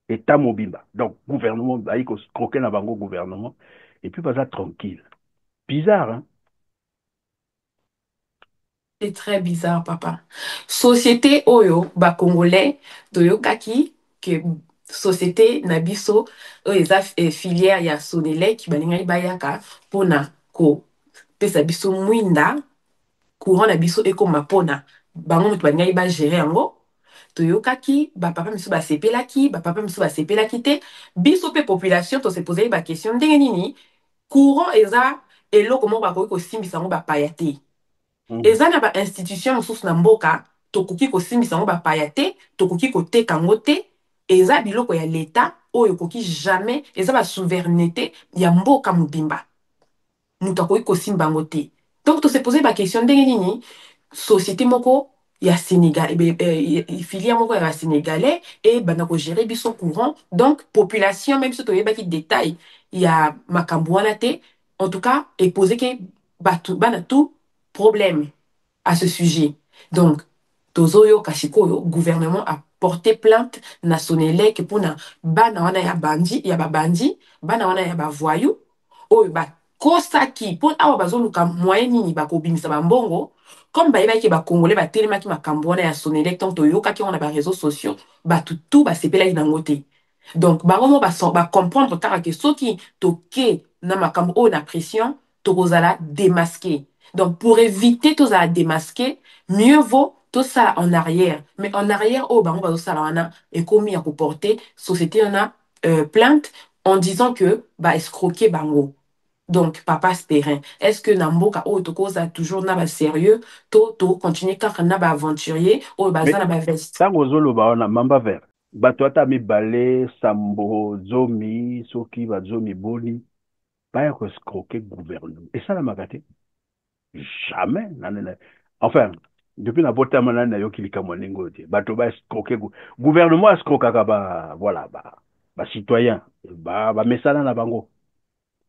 état mobimba. Donc, gouvernement, ba yiko escroquer na bango gouvernement. Et puis, baza tranquille. Bizarre, hein? C'est très bizarre papa. Société oyo ba congolais toyokaki que société na biso oyo eza filière ya Sonelec balingaki bayaka mpona kopesa biso mwinda courant na biso ekoma mpona bango moto balingaki bagere yango. Toyokaki bapapa miso basepelaki, bapapa miso basepelaki te. Biso mpe population tosepozaki bakestion ndenge nini courant eza eloko moko bakoki kosimbisa yango bapaya te. Eza na bainstitution mosusu na mboka tokoki kosimbisa yango bapaya te, tokoki koteka yango te. Eza biloko ya leta oyo ekoki jamais, eza basouveraineté ya mboka mobimba, moto akoki kosimba yango te. Donc tosepozaki bakestion ndenge nini société moko ya Sénégal, filière moko ya basénégalais ebanda kogere biso courant. Donc population même si toyebaki détail ya makambo wana te, en tout cas epozeki bana tout problème à ce sujet. Donc tozoyoka sikoyo gouvernement a porté plainte na Sonelec mpona bana wana ya babandi, bana wana ya bavoyou oyo bakosaki mpo awa bazoluka moyen nini bakobimisa bambongo. Comme bayebaki bakongolais batelemaki makambo wana ya Sonelec, donc toyokaki wana ba réseaux sociaux bato tout basepelaki nango te. Donc bango mo bacomprendre kaka ke soki toke na makambo oyo na pression tokozala démasqué. Donc pour éviter tozala démasqué, mieux vaut tosala en arrière. Mais en arrière oyo bango bazosala wana ekomi ya koporter société wana plainte en disant que escroquer bango. Donc, papa Spérin, est-ce que Namboka ou Tokoza toujours n'a pas sérieux, to continuer car n'a pas aventurier ou baza n'a pas veste. Tango zolo ba wana mamba vert. Bato ata mi balé sambo zomi soki ba zomi boni ba ya escroquer gouvernement. Et ça la magate jamais nanene. Enfin, depuis na bota manana yo kilika moningo te. Bato ba escroquer gouvernement escroquaka ba voilà ba citoyen ba mesala na bango.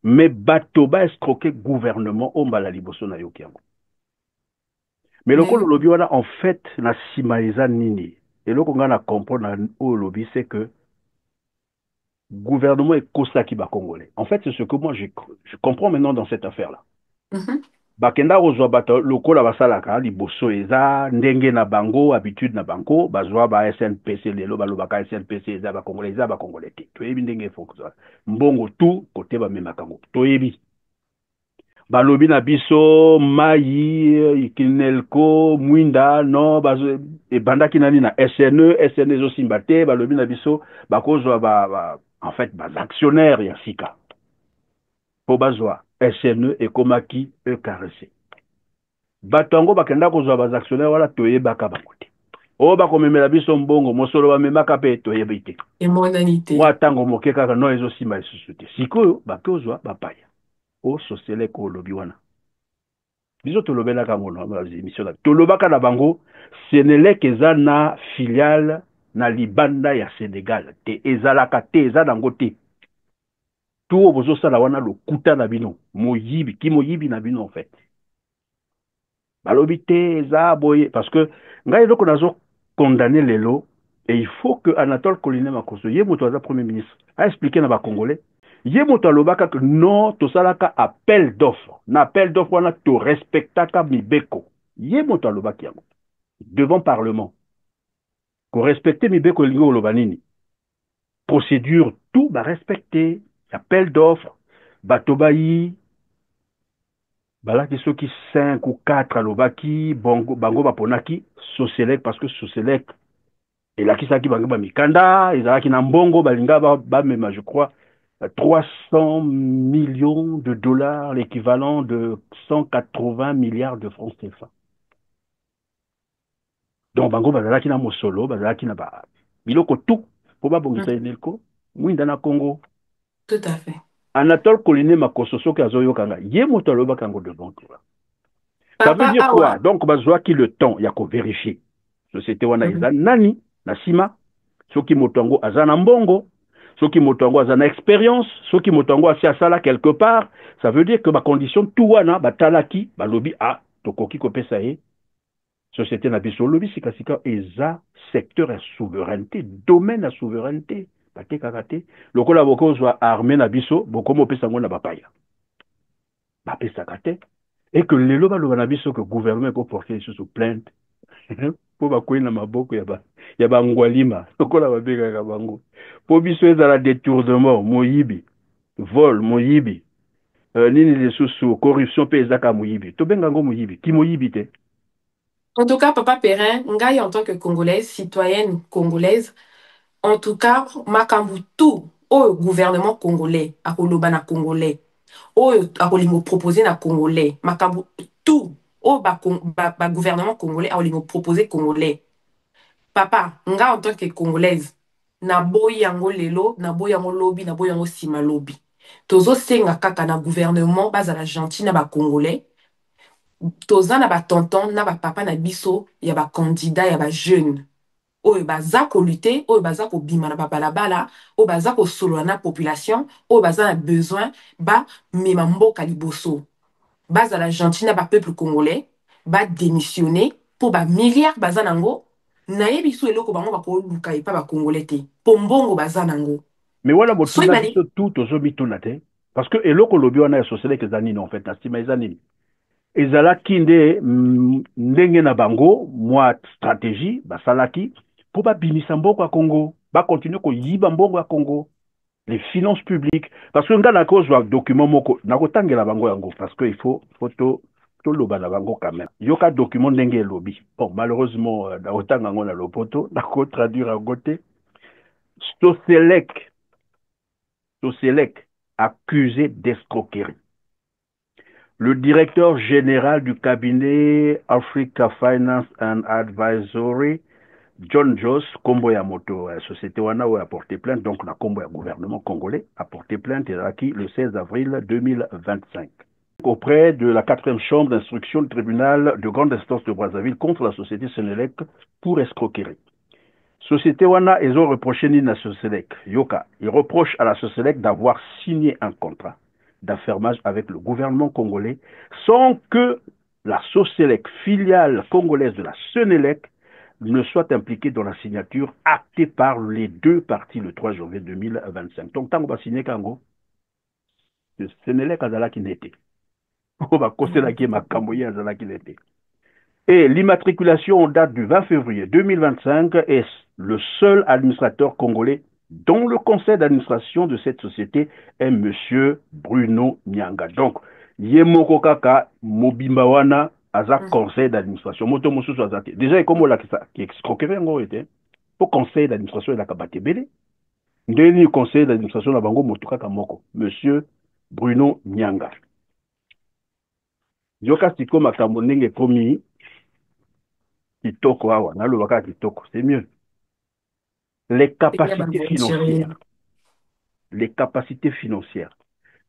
Mais bato ba escroquer gouvernement o mbala liboso na yo kiango. Mais le lobby wana en fait na simaliza nini. Et là qu'on a comprendre au lobby c'est que gouvernement est kosaki ba congolais. En fait c'est ce que moi je comprends maintenant dans cette affaire là. Bakenda ozwa bato lokola basalaka liboso eza ndenge na bango habitude na bango bazwa ba SNPC lelo balobaka SNPC eza ba congolais te. Toyebi ndenge fokozwa. Mbongo tout côté ba memakango. Toyebi balobi na biso mai kinelko mwinda no bazo ebandaki nani na SNE zo simbate balobi na biso bakozwa en fait actionnaires ya sika po bazwa SNE ekomaki EKRC batango bakenda kozwa actionnaires wala toyebaka bango te o bakomemela biso mbongo mosolo bamemaka pe toyebi te mwa tango moke kaka no ezo simba lisusu te sikoyo bakozwa bapaya o Soselec o lobi wana biso tolobelaka ngono na émission na tolobaka na bango Senelec eza na filiale na libanda ya Sénégal te ezalaka te eza nango te tout bozosala wana lokuta na bino moyibi na bino en fait balobi te eza boye parce que ngai eloko nazo condamner lelo et il faut que Anatole Colline Makoso ye moto aza premier ministre a expliqué na ba congolais ye moto alobaka que non tosalaka appel d'offre na appel d'offre wana to respectaka mibeko ye moto alobaki yango devant parlement ko respecter mibeko elingi oloba nini procédure tout ba respecter appel d'offre bato bayi balaki soki 5 ou 4 alobaki bango baponaki Soselec parce que Soselec elakisaki bango bamikanda ezalaki na mbongo balinga bamema je crois 300 millions de dollars, l'équivalent de 180 milliards de francs CFA. Donc, bango bazalaki na mosolo, bazalaki na ba biloko tout pour ba bongisa enelko, mwinda na Congo. Tout à fait. Anatole Colline Makoso soki azoyo kanga, ye moto aloba kango devant toi. Ça veut dire quoi? Donc, bazwa ki le temps ya ko vérifier. Société wana eza nani na sima, soki moto ngo azana mbongo. Soki motongo azana expérience, soki motongo asi asala quelque part, ça veut dire que ma condition tout wana batalaki balobi a tokoki kopesa ye société na biso lobi sikasika eza secteur ya souveraineté, domaine ya souveraineté, bate kakate, lokola bokozwa armée na biso, bokomo pesa ngo na bapaya. Bapesa kate et que lelo baloba na biso que gouvernement ko porter sous plainte po bakwei na maboko ya bangwalima lokola babengaka bango po biso ezala détournement moyibi vol moyibi nini lisusu corruption mpe ezaka moyibi tobenga ngo moyibi ki moyibi te. En tout cas, Papa Perrin, Ngai en tant que Congolaise, citoyenne congolaise, en tout cas, makambu tout au gouvernement congolais, à Kolobana congolais, au akolingo proposé na congolais, makambu tout au gouvernement congolais, akolingo proposé congolais. Papa, nga en tant que congolaise, na boyi yango lelo, na boyi yango lobi, na boyi yango sima lobi. Tozo senga kaka na gouvernement bazala gentil na ba congolais. Toza na ba tonton na ba papa na biso ya ba candidat ya ba jeune. Oyo baza kolute, oyo baza kobima na babalabala, oyo baza kosolola na population, oyo baza na besoin ba mema mboka liboso. Bazala gentil na ba peuple congolais, ba démissionner pour ba milliards baza nango. Nayebi so eloko bango bakoluka epa ba congolais te. Po mbongo baza nango. Mais voilà Soki botuna bale biso tout ozobituna te parce que eloko lobi wana ya société ezanini en fait na sima ezanini ezalaki nde ndenge na bango mwa stratégie basalaki po babimisa mbongo ya Congo bakontinue koyiba mbongo ya Congo les finances publiques parce que nga nakozwa document moko nakotangela bango yango parce que il faut toloba na bango quand même yoka document ndenge elobi bon malheureusement nakotanga yango na lopoto nakotraduire yango te. Soselec accusé d'escroquerie. Le directeur général du cabinet Africa Finance and Advisory, John Joss, Kombo Yamoto, société Wana a porté plainte, donc la Kombo ya gouvernement congolais a porté plainte acquis le 16 avril 2025 auprès de la 4e chambre d'instruction du tribunal de grande instance de Brazzaville contre la société Sénélec pour escroquerie. Société Wana, ils ont reproché Nina Soselec. Yoka, ils reprochent à la Soselec d'avoir signé un contrat d'affermage avec le gouvernement congolais sans que la Soselec, filiale congolaise de la Sénélec, ne soit impliquée dans la signature actée par les deux parties le 3 janvier 2025. Donc, tant qu'on va signer Kango, le Sénélec a zala qui n'était. On va conseiller qui est Makamboye a zala qui n'était. Et l'immatriculation date du 20 février 2025 est le seul administrateur congolais dont le conseil d'administration de cette société est M. Bruno Nyanga. Donc, Yemoko Kaka Mobimbawana Aza conseil d'administration. Moto Mosusu Azate. Déjà, comme on l'a qui escroquerait en été, pour conseil d'administration, il a kabate belé. Ndeni conseil d'administration la bango motuka kamoko. M. Bruno Nyanga. Yoka Siko Makambo komi kitoko awa nalobaka kitoko c'est mieux les capacités financières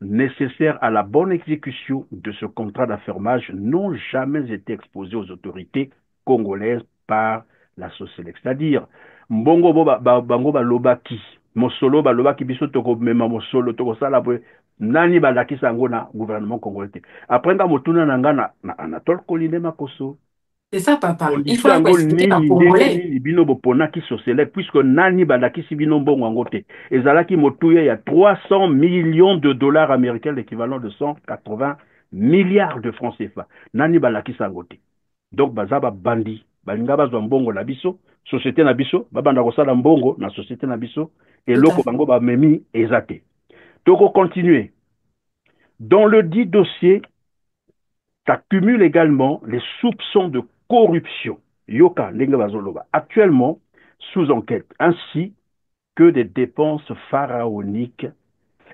nécessaires à la bonne exécution de ce contrat d'affirmage n'ont jamais été exposées aux autorités congolaises par la Soselec. C'est-à-dire mbongo bango balobaki mosolo balobaki biso toko mema mosolo toko sala boy nani balakisa ngo na gouvernement congolais. Après nga motuna nanga na Anatole Kolinde Makoso. C'est ça, papa. Il faut condition expliquer en congolais. nini bino boponaki Soselec puisque nani balakisi bino mbongo yango te ezalaki motuya ya 300 millions de dollars américains l'équivalent de 180 milliards de francs CFA nani balakisa yango te donc baza babandi balinga bazwa mbongo na biso société na biso babanda kosala mbongo na société na biso eloko bango bamemi eza te toko continuer dans le dit dossier s'accumulent également les soupçons de corruption, Yoka Lengabazoloba, actuellement sous enquête, ainsi que des dépenses pharaoniques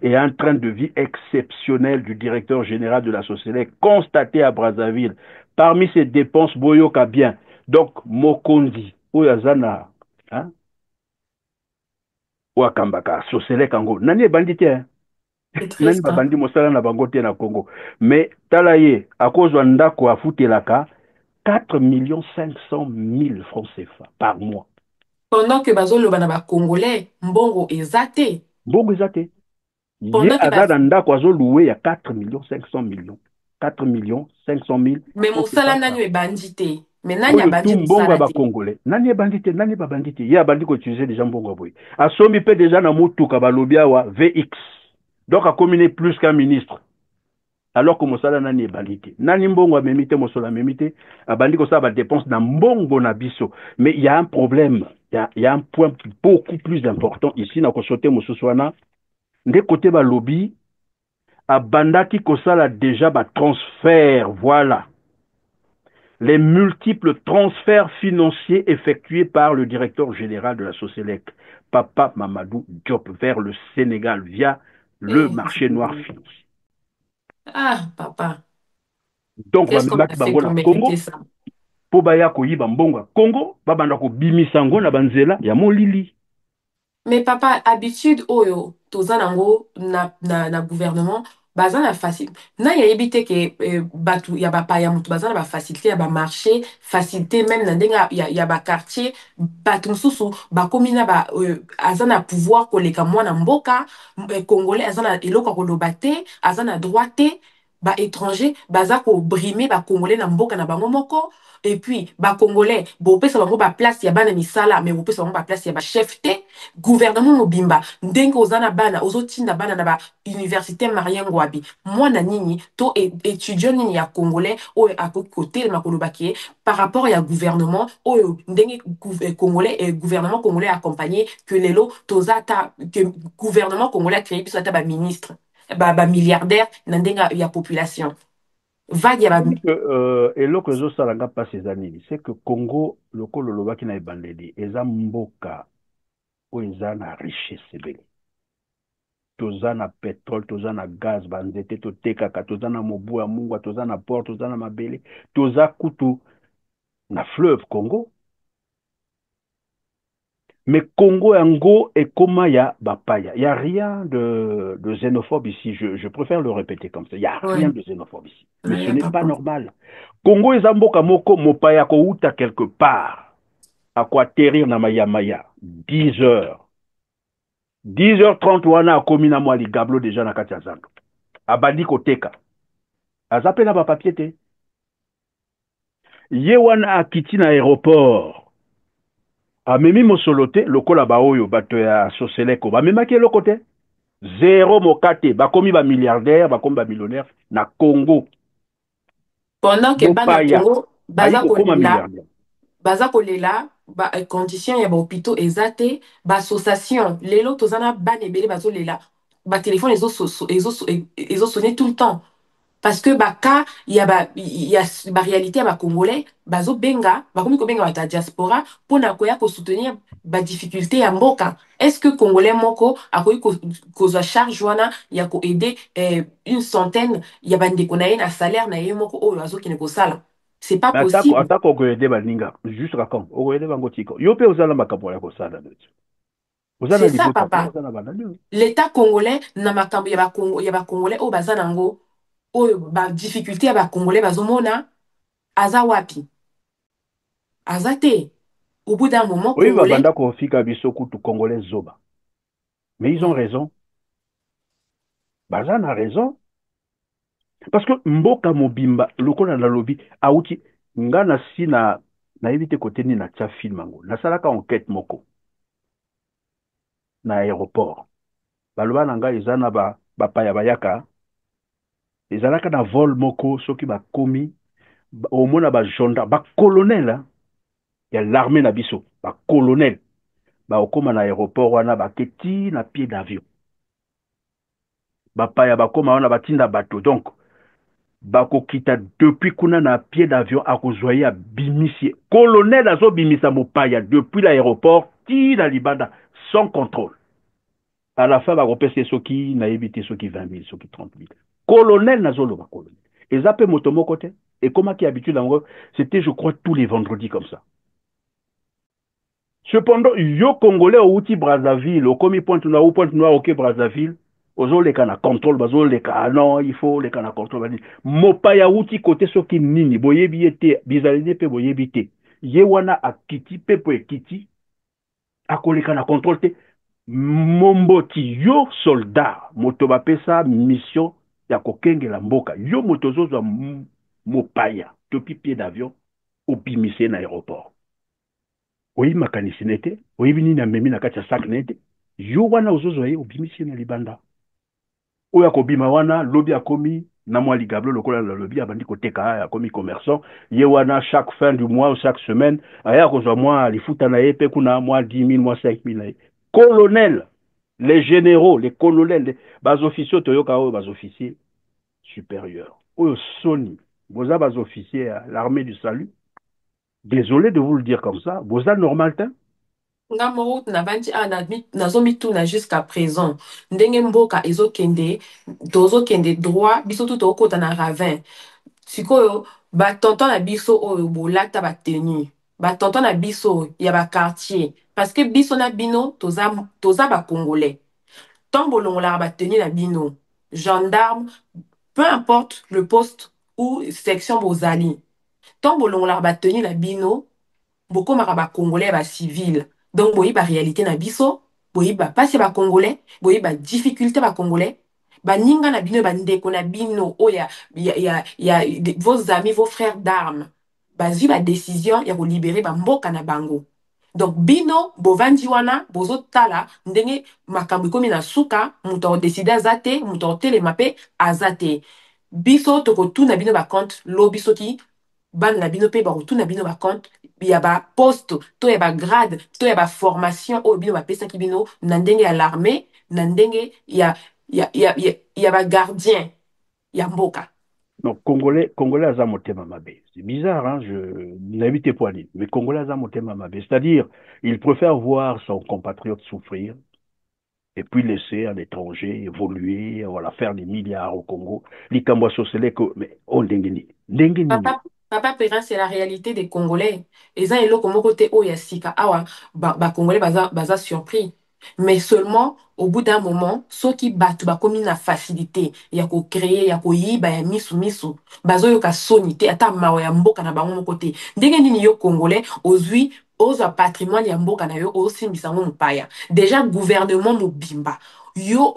et un train de vie exceptionnel du directeur général de la société constaté à Brazzaville. Parmi ces dépenses, Boyoka bien, donc Mokondi, Oyazana, hein, Wakambaka, société Kango, Nani bandité, hein? Nani babandi mosala na bango te na Congo. Mais talaye, à cause de ndako a futelaka, 4 500 000 francs CFA par mois. Pendant que bazolo banaba congolais, mbongo ezate. Mbongo ezate. Ye azada ndako azo loué ya 4 500 000. 4 500 000. Mais mosala nani e bandité. Mais nani a bandité mbongo ba congolais. Nani e bandité, nani ba bandité. Ye a bandité ko utiliser déjà mbongo boy. Asombi pe déjà na mutuka ba lobia wa VX. Donc, à communiquer plus qu'un ministre. alors que mosala nani ebandi te nani mbongo amemi te mosolo amemi te abandi kosala badépense na mbongo na biso. Mais il y a un problème, il y a un point beaucoup plus important ici na kosote mosusu wana nde kote balobi abandaki kosala déjà batransfert. Voilà les multiples transferts financiers effectués par le directeur général de la Soselec, Papa Mamadou Diop, vers le Sénégal via le Eh, marché noir financier. ah, papa, Donc, qu'est-ce qu'on a bamemaki fait bango pour na mériter Congo, ça? po baya koyiba mbongo ya Congo, babanda kobimisa yango na banzela ya molili. Mais papa, habitude oyo toza nango na gouvernement baza na facile na yebi te ke batu ya bapaya mutu baza na bafacilité ya bamarché facilité même na ndenge ya baquartier bato mosusu bakomi na aza na pouvoir koleka mwana mboka congolais aza na eloko ya koloba te aza na droit te baétranger baza kobrime bacongolais na mboka na bango moko. Et puis bacongolais bopesa bango baplace ya bana misala mais bopesa bango baplace ya bachef te. Gouvernement mobimba ndenge oza na bana ozotinda bana na ba université Mariengo abi mwana nini to étudiant nini ya congolais oyo akoki kotelema koloba ke par rapport ya gouvernement oyo ndenge congolais gouvernement congolais accompagné que lelo toza ata que gouvernement congolais créé biso ata ba ministre ba milliardaire na ndenge ya population vague ya ba eloko ezosalanga mpasi eza nini c'est que Congo lokolo olobaki na ebandeli eza mboka oyo eza na richesse ebele toza na pétrole toza na gaz banzete totekaka toza na mobu ya mungwa toza na port toza na mabele toza kutu na fleuve Congo. Mais Congo yango ekoma ya bapaya. Il n'y a rien de xénophobe ici. Je préfère le répéter comme ça. Il n'y a rien de xénophobe ici. Mais ce ouais, n'est pas papa. normal. Congo ezamboka moko mopaya ko uta quelque part. À quoi atterrir na maya 10 heures. 10h30 wana akomi na mwa ligablo déjà na kati ya zando. Abandi koteka. Azape na ba papier te. Ye wana akiti na aéroport. Amemi mosolo te lokola baoyo bato ya Soseleko bamemaki eloko te zéro mokate bakomi ba milliardaire bakomi ba millionnaire na Congo Pendant que bana mopaya Congo ayi baza kokoma kolela milliardaire. baza kolela condition ya bahôpitaux eza te association lelo toza na bana ebele bazolela batelefone ezosonne tout le temps parce que baka ya baréalité ya bacongolais bazobenga bakomi kobenga bato ya diaspora mpona koya kosoutenir badifficulté ya mboka. Est-ce que congolais moko akoki kozwa charge wana ya koaide une centaine ya bandeko na ye na salaire na ye moko oyo azokende kosala? C'est pas Mais possible. atako okoyede baninga jusqu'à quand okoyede bango tiko yo pe ozala makambo ya kosala neti ozala C'est ça, libota te papa. ozala banani. L'État congolais na makambo ya bacongolais oyo baza nango oyo badifficulté ya bacongolais bazomona aza wapi aza te. Au bout d'un moment Oui congolais babanda kofika biso kutu congolais zoba. Mais ils ont raison. Baza na raison. Parce que mboka mobimba lokola na lobi auti nga na si na nayebi te kote nini na tia film yango nasalaka enquête moko na aéroport baloba na ngai eza na bapaya bayaka ezalaka na vol moko soki bakomi omona bagendarme bacolonel ya l'armée na biso bacolonel baokóma na aéroport wana baketi na pied d'avion bapaya bakóma wana batinda bato donc bakokita depuis kuna na pied d'avion akozwa ye abimisi colonel azobimisa mopaya depuis l'aéroport ti na libanda sans contrôle. À la fin bakopesa ye soki nayebi te soki 20 000 soki 30 000 colonel nazoloba colonel eza mpe moto moko te ekomaki habitude yango c'était je crois tous les vendredis comme ça. Cependant yo congolais outi Brazzaville okomi pointe noire ou pointe noire ok Brazzaville ozoleka na contrôle bazoleka ah non il faut leka na contrôle bani mopaya uti côté soki nini boyebi ete bizalini pe boyebi te ye wana akiti pe po ekiti akoleka na contrôle te momboti yo soldat moto bapesa mission ya kokengela mboka yo moto ozozwa mopaya topi pied d'avion obimise na aéroport oyebi makanisi na ete oyebi nini amemi na kati ya sak na ete yo wana ozozwa ye obimisi ye na libanda oyo akobima wana lobi akomi na mwa ligablo lokola na lobi abandi koteka ya komi commerçant ye wana chaque fin du mois ou chaque semaine aya kozwa mwa lifuta na ye pe kuna mwa 10 000 mwa 5 000 na ye colonel les généraux les colonels bas officiers toyoka oyo bas officiers supérieurs oyo soni boza bas officiers à l'armée du salut. Désolé de vous le dire comme ça boza normal te nga moko navandi nazomituna jusqu'à présent ndenge mboka ezokende tozokende droit biso tu tokota na ravin sikoyo batonton na biso oyo bolata batenu batonton na biso ya baquartier parce que biso na bino toza bacongolais ntango bolongolaka batenu na bino gendarme peu importe le poste ou section bozali ntango bolongolaka batenu na bino bokomaka bacongolais bacivile donc boyebi baréalité na biso boyebi bapasi ya bacongolais boyebi badifficulté bacongolais baninga na bino bandeko na bino oyo vos amis vos frères d'armes bazwi badécision ya kolibere bamboka na bango donc bino bovandi wana bozotala ndenge makambo ekomi na suka moto akodeside aza te moto akotelema mpe aza te biso tokotuna bino bacompte lobi soki bana na bino mpe bakotuna bino bacompte ya baposte to ya bagrade to ya baformation oyo bino bapesaki bino na ndenge ya l'armée na ndenge ya bagardien ya mboka. Non, Congolais aza motema mabe. C'est bizarre, hein, je n'habite pas dit. Mais Congolais aza motema mabe. C'est-à-dire, il préfère voir son compatriote souffrir et puis laisser un étranger évoluer, voilà, faire des milliards au Congo. Likambo sosele ko, mais oh ndengeni. Ndengeni. Papa Perrin, c'est la réalité des Congolais. Et ça, eloko moko te oya sika awa Congolais baza surpris. Mais seulement au bout d'un moment, ceux qui battent comme une facilité, ya ko créer, ya ko yiba ya misu bazo yo ka sonité ata mawa ya mboka na bango moko te. Ndenge nini yo Congolais ozui oza patrimoine ya mboka na yo osimbisa ngo mupaya. Déjà gouvernement mobimba yo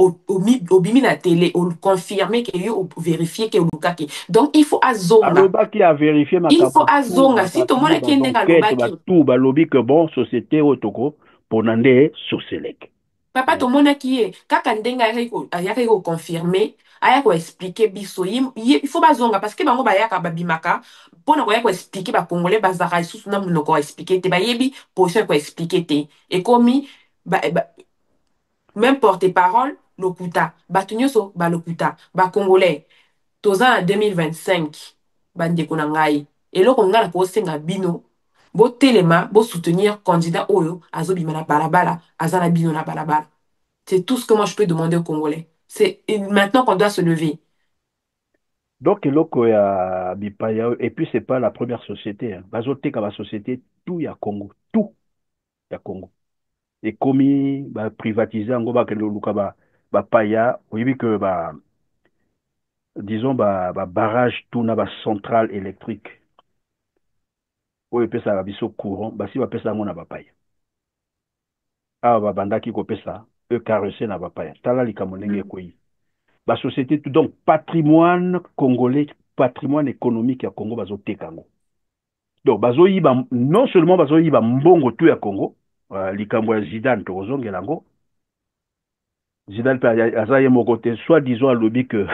obimi na télé o confirmer que yo vérifier que olukaki donc il faut azonga alobaki a vérifier ma il faut azonga si to mona ki ndenge alobaki tout balobi que bon société otoko ponande soselek papa to mona ki ye kaka ndenge ayaki ko confirmer aya ko expliquer biso il faut bazonga parce que bango bayaka babimaka pona ko ya ko expliquer ba congolais bazaka isusu na munoko expliquer te bayebi position ko expliquer te et komi même porte-parole lokuta bato nyonso balokuta bacongolais toza na 2025 bandeko na ngai eloko ngai na kosenga bino botelema bosoutenir candidat oyo azobima na balabala aza na bino na balabala c'est tout ce que moi je peux demander aux Congolais c'est maintenant qu'on doit se lever. Donc eloko ya bipaya et puis c'est pas la première société hein. Bazoteka ba société tout ya Congo tout ya Congo et komi ba privatiser ngo ba kende luka ba paya oyebi que ba disons ba barrage tout na ba centrale électrique oyo pesa ba biso courant basi ba pesa ngo na ba paya awa ba bandaki ko pesa e caressé na ba paya tala likambo ndenge koyi ba société tout donc patrimoine congolais patrimoine économique ya Congo bazoteka ngo donc bazoyiba non seulement bazoyiba mbongo tout ya Congo likambo ya Zidane tokozongela ngo Zidane pe aza ye moko te soit disons alobi que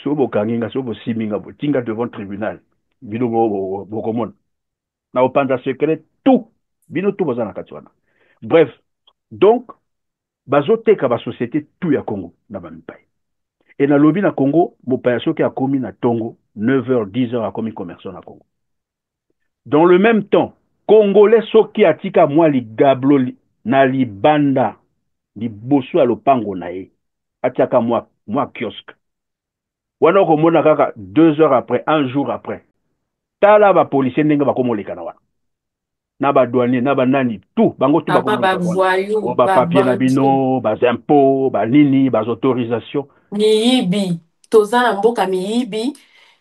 so bokanginga so bosiminga botinga devant tribunal bino bokomona na opanda secret tout bino tout boza na kati wana bref donc bazoteka ba société tout ya Congo na bamipai et na lobi na Congo mopaya soki akomi na tongo 9h 10h akomi commerçant na Congo dans le même temps Congolais soki atika mwa ligablo na libanda liboso ya lopango na ye atiaka mwa kiosque wana okomona kaka 2 heures après 1 jour après tala bapolisier ndenge bakomoleka na wana na badouanier na banani tout bango tout bapapier na bino bazimpôt banini baautorisation miyibi toza na mboka miyibi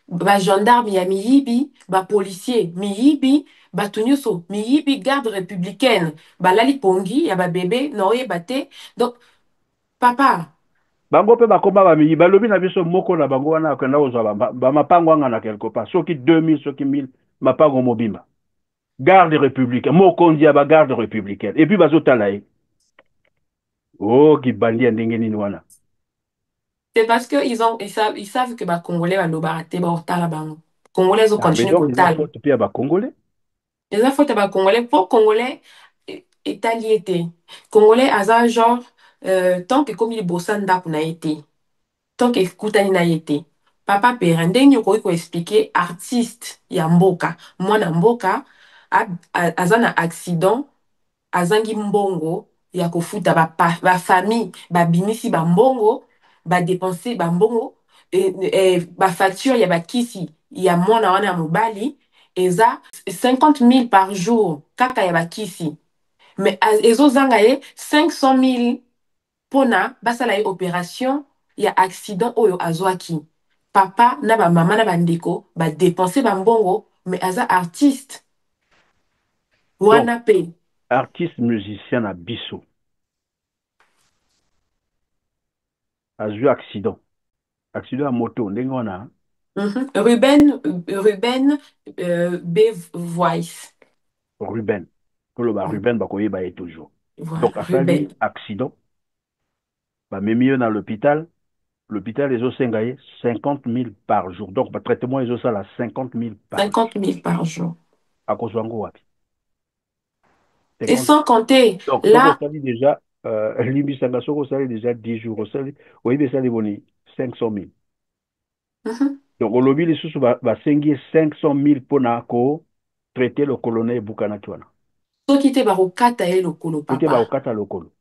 bagendarme ya miyibi bapolisier miyibi bato nyonso miyibi garde républicaine balali pongi ya babebe na oyeba te donc papa bango mpe bakoma bamiyibi balobi na biso moko na bango wana akenda kozwa bamapango anga na quelque part soki 2000 soki 1000 mapango mobimba garde républicaine mokonzi ya bagarde républicaine et puis bazotala ye o kibandi ya ndenge nini wana C'est parce que ils savent que les Congolais vont te ba bango. Congolais ont Ah, mais continué donc, ils ont kotal. faute puis à Congolais. Les faute ba Congolais pour Congolais italiété. Congolais aza genre tant que comme il bossa ndaku na été. Tant que kutani na été. Papa père ndenge ko expliquer artiste ya mboka. Mwana mboka aza na accident azangi mbongo ya kofuta ba famille babimisi bambongo badepense bambongo bafacture ya bakisi ya mwana wana ya mobali eza 50 000 par jour kaka ya bakisi mais ezozanga ye 500 000 mpona basala ye opération ya accident oyo azwaki papa na bamama na bandeko badepense bambongo mais aza artiste Donc, wana pe. artiste musicien à Bissau a eu accident. Accident à moto, ndenge wana. Ruben B. Voice. Ruben. Pour le Ruben, bah, est toujours. Voilà, Donc, à Ruben. sali accident, bah, même mieux dans l'hôpital. L'hôpital, ils ont 50 000 par jour. Donc, bah, traitement, ils ont ça là, 50 000 par jour. 50 000 par jour. À cause de wapi. Et 50. sans compter, Donc, ce qu'on là, dit déjà, l'Imbisanga, ce qu'on dit déjà 10 jours, oui, mais ça, les boni, 500 000. mhm, Donc, au lobby, les sous, bah, 500 000 pour traiter le colonel Bukana Tuana. soki te bakokata ye lokolo Tout est papa. au kata lokolo.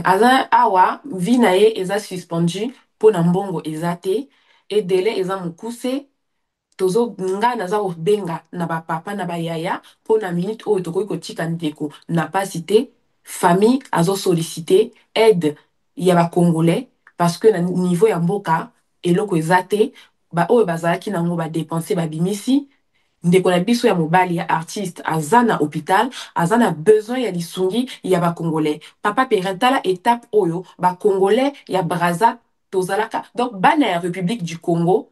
Aza awa vi na ye eza suspendu mpo na mbongo eza te e dele eza mokuse nga naza kobenga na bapapa na bayaya mpo na minute oyo tokoki kotika ndeko na pasi te famille azosolicite aide ya bacongolais parce que na niveau ya mboka eloko eza te baoyo bazalaki nango badepense babimisi ndeko na biso ya mobali ya artiste aza na hôpital aza na besoin ya lisungi ya bacongolais papa perin tala étape oyo bacongolais ya braza tozalaka donc bana ya république du congo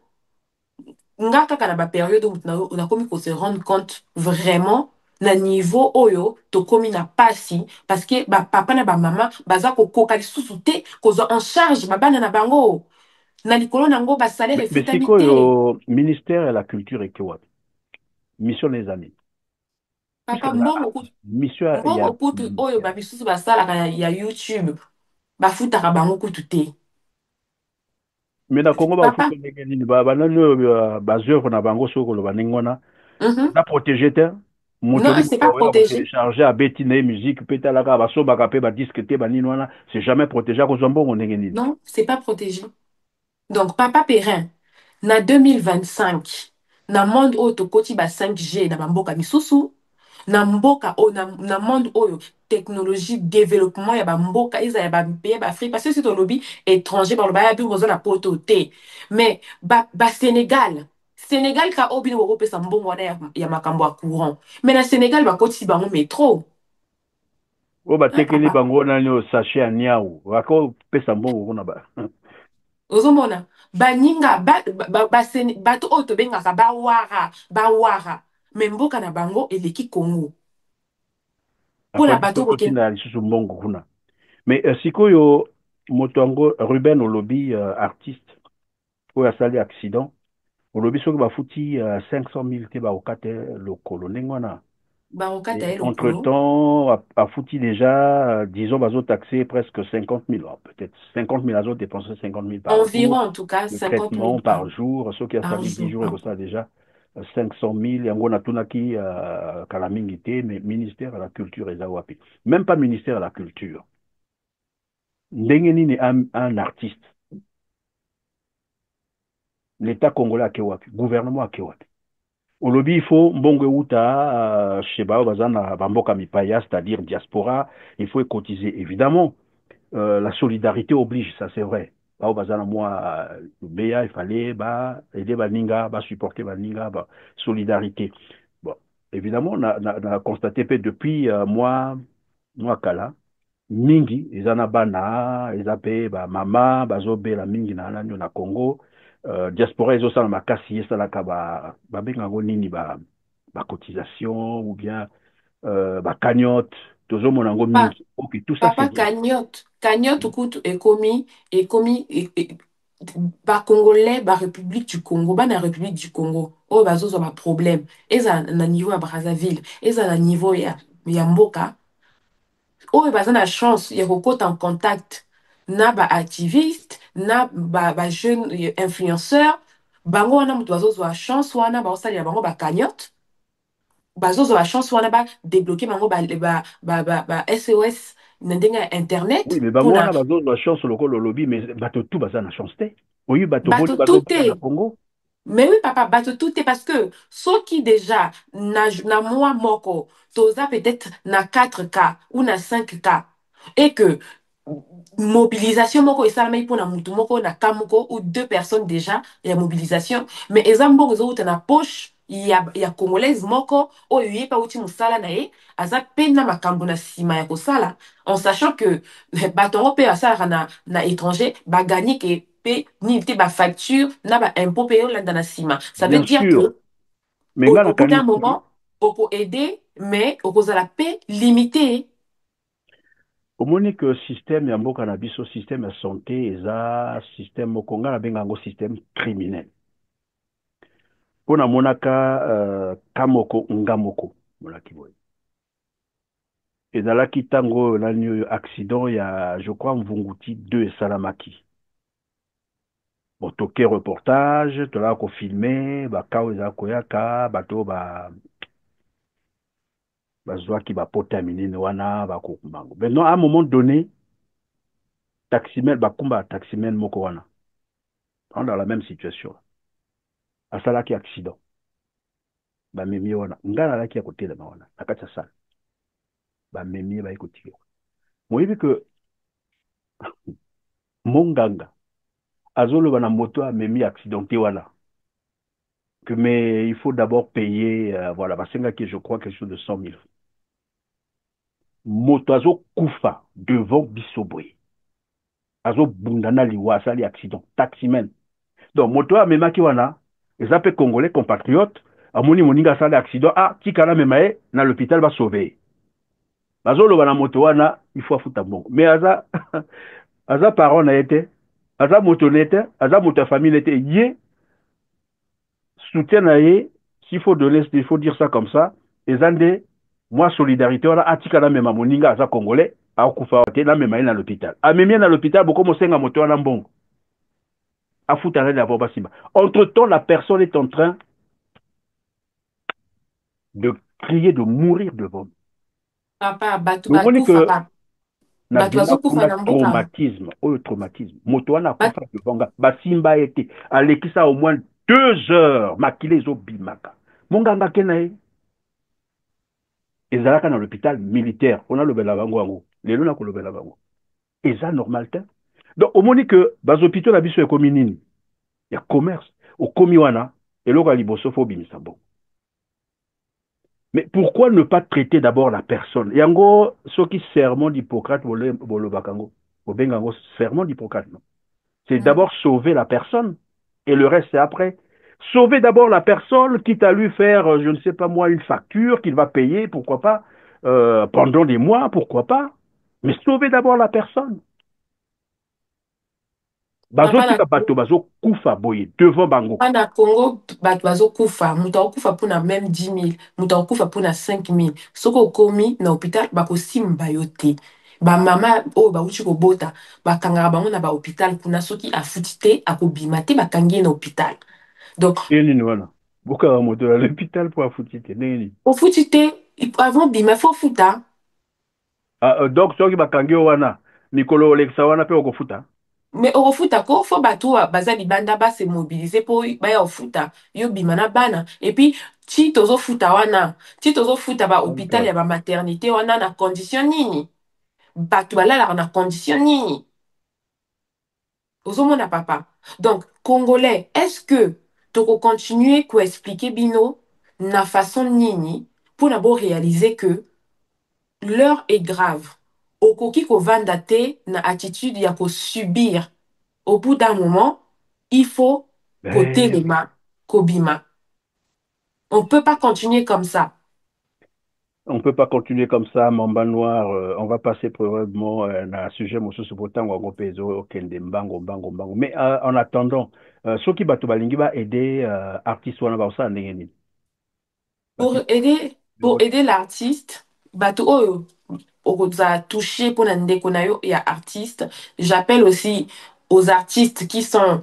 nga kaka na bapériode oyo nakomi kose rendre compte vraiment na niveau oyo tokomi na pasi parce que bapapa na bamama baza kokoka lisusu te kozwa en charge babana na bango na likolo nango basalaire Mais c'est efutami quoi te. le ministère de la culture et quoi? Mission les amis. Puisque Papa la mbongo kutu mission, il y mbongo a kutu oyo ministère. bamisusu basalaka ya youtube bafutaka bango kutu te. Mais dans le Congo, bah, faut Papa que les gens, bah, non, bah, œuvre na bango soko lo baningona. mhm. Na protéger te. Non, Motoli c'est pas ba protégé. télécharger à betine musique peut-être là ba so ba kapé ba disque te ba ninwana, c'est jamais protégé à cause de bon ndenge nini. Non, c'est pas protégé. Donc, Papa Perrin, na 2025, na monde oyo tokoti ba 5G na bamboka misusu, na mboka oyo na monde oyo technologie développement ya bamboka eza ya bapays baafrique parce que si tolobi étranger baloba ya bino boza na poto te mais basénégal sénégal ka oyo bino bokopesa mbongo wana ya makambo ya courant mais na sénégal bakotisi bango métro. O ba Hein, tekeli papa bango na no sachet à niaou. Bako pesa mbongo kuna ba. ozomona baninga bato oyo tobengaka bawara me mboka na bango eleki congo mpona Après bato tout boke. totina lisusu mbongo kuna. Mais sikoyo moto yango Ruben Olobi artiste oyo asali accident olobi soki bafuti 500 000 te baokate lokolo ndenge wana. bakokata Et ye lokolo entre-temps, a foutu déjà, disons, bazo taxé presque 50 000, peut-être 50 000, azo dépensé 50 000 par environ jour, en tout cas le 50 000 traitement par jour, ceux qui a par sali 10 jour jours, et pardon. ça déjà 500 000, et on a tout qui calamité, mais ministère de la culture et Zawapi. Même pas ministère de la culture. Ndenge nini un artiste, l'État congolais a kewapi, gouvernement a kewapi. Au lobby, il faut mbongo uta chez bao bazana bamboka mipaya, c'est-à-dire diaspora, il faut cotiser évidemment. La solidarité oblige, ça c'est vrai. Bao bazana moi Béa, il fallait bah aider baninga, bah supporter baninga, bah solidarité. Bon, évidemment, on a constaté que depuis moi kala mingi ezana bana ezape ba mama bazobela mingi na nani na Congo diaspora ezosala makasi esalaka babengango nini ba cotisation ou bien ba cagnotte tozomona yango Pa- mingi ok tout ça c'est papa bien cagnotte kutu ekomi ba Congolais, ba République du Congo, ba na République du Congo, oh bazozo ba problème. Eza na niveau ya Brazzaville, eza na niveau ya Mboka, oh baza na chance ya kokota en contact na ba activiste, na ba jeune influenceur, bango wana mutu bazozwa chance wana baosalela bango ba cagnotte, bazozwa chance wana ba débloquer bango ba SOS na ndenge ya Oui, internet mais bango mpona wana bazozwa chance lokola olobi, mais bato tu baza na chance te. Oyi bato boni bato tout bazobeta na te. Congo. Mais oui, papa, bateau tout est parce que ceux qui déjà, na moi moko, toza peut-être na 4 cas ou na 5 cas, et que mobilisation moko et ça pour na mutu moko na kamoko ou 2 personnes déjà, il y a mobilisation, mais exemple moko na poche, il y a congolaise moko, o yé pa uti musala na ye, aza pena makambo na sima ya kosala, en sachant que batongo pe asala na étranger, ba gagner que ni te ba facture na ba impôt payé là na sima. Ça veut Bien dire sûr, que mais nga au bout d'un nakanisi moment, on peut aider, mais on peut la paix limitée. omoni que système ya mboka na biso système ya santé eza système moko nga nabenga yango système criminel mpo namonaka ka moko nga moko monaki boye ezalaki ntango oyo nani oyo accident ya je crois mvunguti 2 esalamaki bon toke reportage tolaka kofilme baka oyo ezala koyaka bato oyo bazwaki bapota ya minene wana bakokumbango maintenant à un moment donné taximen bakumba taximen moko wana dans la même situation asalaki accident bamemi ye wana ngai nalaki ya kotelema wana na kati ya sale bamemi ye baye kotika moyebi ke monganga azoloba na moto amemi accidenté wana que mais il faut d'abord payer voilà basengaki je crois quelque chose de 100 000 moto azokufa devant biso boye azobunda na liwa asali accident taximen donc moto oyo amemaki wana eza mpe congolais compatriote amoni moninga asali accident tikala mema ye na l'hôpital basauve ye bazoloba na moto wana il faut afuta mbongo mais aza parent na ye te aza moto na ye te aza moto ya famille na ye te ye soutien na ye s'il faut donner il faut dire ça comme ça eza nde mwa solidarité wana atika namema moninga aza congolais akufa te namema ye na l'hôpital amemi ye na l'hôpital bokomosenga moto wana mbongo afuta na ye d'abord basimba entre temps la personne est en train de crier de mourir devant nous Papa, batu omoni bakufa que ba. na Batu bima bazokufa kuna na mboka. traumatisme oyo traumatisme moto wana Ba- akufa devant nga basimba ye te alekisa au moins 2 heures makila ezobimaka monganga ake na ye ezalaka na l'hôpital militaire on alobela bango yango lelo nakolobela bango eza normal te donc omoni que bazopito na biso ekomi nini ya commerce okomi wana eloko ya liboso fo obimisa bongo mais pourquoi ne pas traiter d'abord la personne yango soki serment d'Hippocrate bolobaka yango bobenga yango serment d'Hippocrate non c'est Mm. d'abord sauver la personne et le reste c'est après. Sauver d'abord la personne, quitte à lui faire, je ne sais pas moi, une facture qu'il va payer, pourquoi pas, pendant des mois, pourquoi pas. Mais sauver d'abord la personne. Papa Bazotika bato bazo kufa boye devant bango. na Congo, bato bazokufa. Mutu akufa puna même 10 000. Mutu akufa puna 5 000. Soko okomi na hôpital, bakosimba yo te. Ba mama oyo bauti kobota, bakangaka bango na ba hôpital kuna soki afuti te, akobima te, bakangi ye na hôpital. Donc, Nini wana. Boka moto à l'hôpital pour afutite. Nini. ofuti te, avant bima, faut futa. Donc soki bakangi wana, mikolo olekisa wana pe okofuta. Mais okofuta ko fo bato baza libanda base mobiliser po baya ofuta yo bima na bana et puis ti tozofuta wana ti tozofuta ba hôpital ya ba maternité wana na condition nini bato balalaka na condition nini ozomona papa donc congolais est-ce que toko continuer ko expliquer bino na façon nini pour na bo réaliser que l'heure est grave okoki kovanda te na attitude ya ko subir au bout d'un moment, il faut côté les Ben, mains, Kobima. On ne peut pas continuer comme ça. On peut pas continuer comme ça, Mamba Noir. On va passer probablement à un sujet mosusu pourtant on va peso kende mbango mbango mbango. Mais en attendant, soki bato balingi ba aider artiste wana ba osala ndenge nini? Bati- Pour aider l'artiste, bato oyo okozala touché pour ndeko na yo ya artiste. J'appelle aussi aux artistes qui sont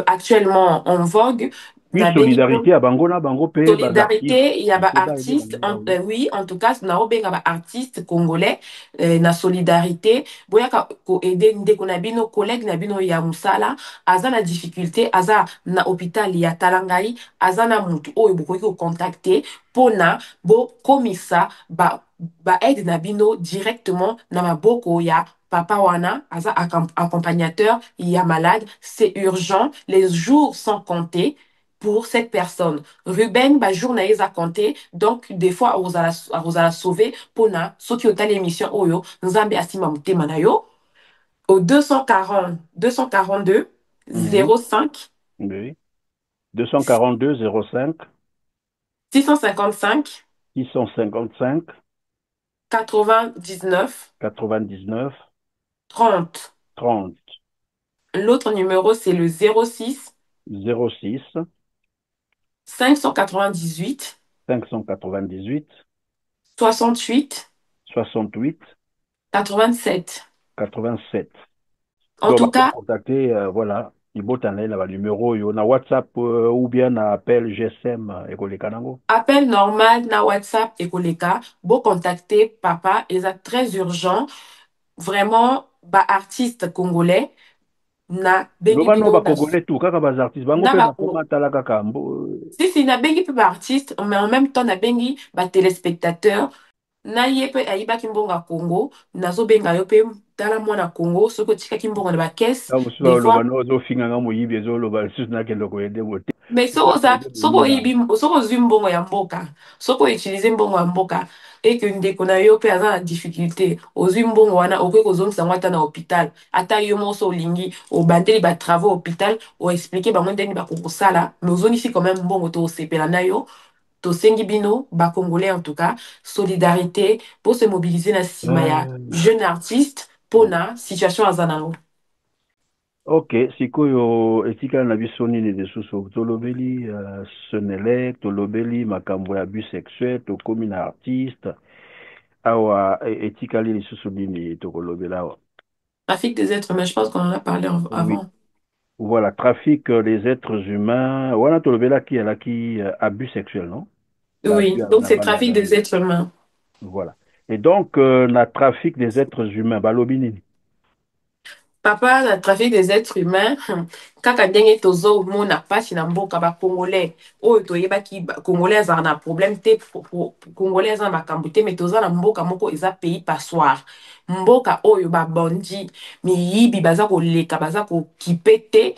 actuellement en vogue. Oui, Nabengi solidarité à bango na bango pe bas artistes. solidarité, il y a Il ba faut pas aider artistes, bango ba oui. oui, en tout cas, na obenga ba artistes congolais, na solidarité, boya ko aider ndeko na bino, collègue na bino ya musala, aza na difficulté, aza na hôpital ya Talangai, aza na mutu oyo bokoki ko contacter, pona bo komisa ba aide na bino directement na maboko ya papa wana, aza accompagnateur, il y a malade, c'est urgent, les jours sont comptés pour cette personne. Ruben, ba jour na eza compté, donc des fois ozala sauver pona soki ota l'émission oyo, nzambe asima mutema na yo au 240 242 Mhm. 05 Oui. 242 05 655 655 99 99 30. 30 L'autre numéro, c'est le 06 06 598 598 68 68 87. 87. En Donc, tout on va cas, contacter, voilà, Ibotane, là, numéro, yo, na WhatsApp ou bien na appel GSM, École Kanango. appel normal na WhatsApp et koleka, beau contacter papa, et ça très urgent. Vraiment, ba artiste congolais, na bengi Lobano, bino ba Congolais tout, kaka ba artistes, bango na pe ba na koma tala kaka, si na bengi pe ba artiste, mais en même temps na bengi ba téléspectateur. Na ye mpe ayibaki mbongo ya Congo, nazobenga yo mpe tala mwana Congo, soki otikaki mbongo na bakese, na mosusu des fois. balobano ozofinganga moyibi ezoloba lisusu nakende koyede mote Mais soki oyibi, soki ozwi mbongo ya mboka, soki outilize mbongo ya mboka, eke ndeko na yo mpe aza na difficulté, ozwi mbongo wana okoki kozongisa yango ata na hôpital, ata yo moko so olingi obandeli batravaux hôpital, oexplike bango ndenge bakokosala, mais ozongisi quand même mbongo to osepela na yo. Tosengi bino, Congolais en tout cas, solidarité pour se mobiliser na nsima ya jeune artiste pona situation aza nango. Ok, sikoyo etikala na biso nini lisusu tolobeli Senelec, tolobeli makambo ya abus sexuel, tokomi na artiste awa etikali lisusu nini tokolobela awa. Trafic des êtres humains, je pense qu'on en a parlé Oui, avant. voilà, trafic des êtres humains, wana tolobela ki alaki abus sexuel, non? Ba Oui, abus donc na c'est bana trafic des basi. êtres humains. Voilà. Et donc na trafic des êtres humains, balobi nini? Papa, na trafic des êtres humains, kaka ndenge tozomona mpasi na mboka bacongolais oyo toyebaki congolais azala na problème te congolais aza na makambo te, mais toza na mboka moko eza pays passoire, mboka oyo babondi miyibi baza koleka baza kokipe te,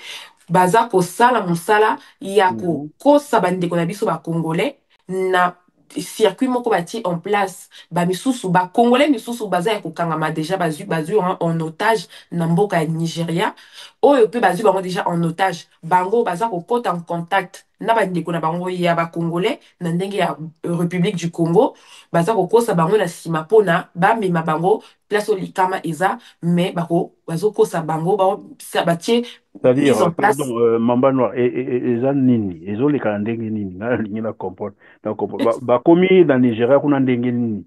baza kosala mosala ya kokosa bandeko na biso bacongolais na circuit moko batie en place bamisusu bacongolais misusu baza ya kokangama deja bazwi en otage na mboka ya Nigeria oyo mpe bazwi bango déjà en otage bango baza kokota en contact na bandeko na bango ya bacongolais na ndenge ya République du Congo baza kokosa bango na nsima mpona bamema bango place oyo likama eza mais bazokosa bango batie mise en C'est-à-dire, place. pardon, Mamba Noir, eza nini? Ezoleka na ndenge nini? Nalingi na comprendre. Bakomi na Nigeria kuna ndenge nini?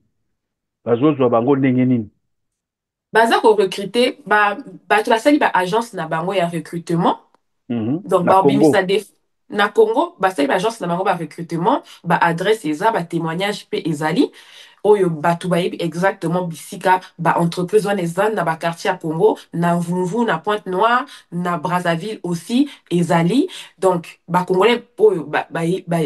Bazozwa bango ndenge nini? Baza korecruter bato basali baagence na bango ya recrutement. Donc, Na Congo. na Congo, basali agence na bango ba recrutement, ba adresse eza, ba témoignage pe ezali. Oyo batu bayebi exactement bisika ba entreprise wana eza na ba quartier à Congo, na Mvumvu, na Pointe-Noire, na Brazzaville aussi ezali. Donc, ba Congolais oyo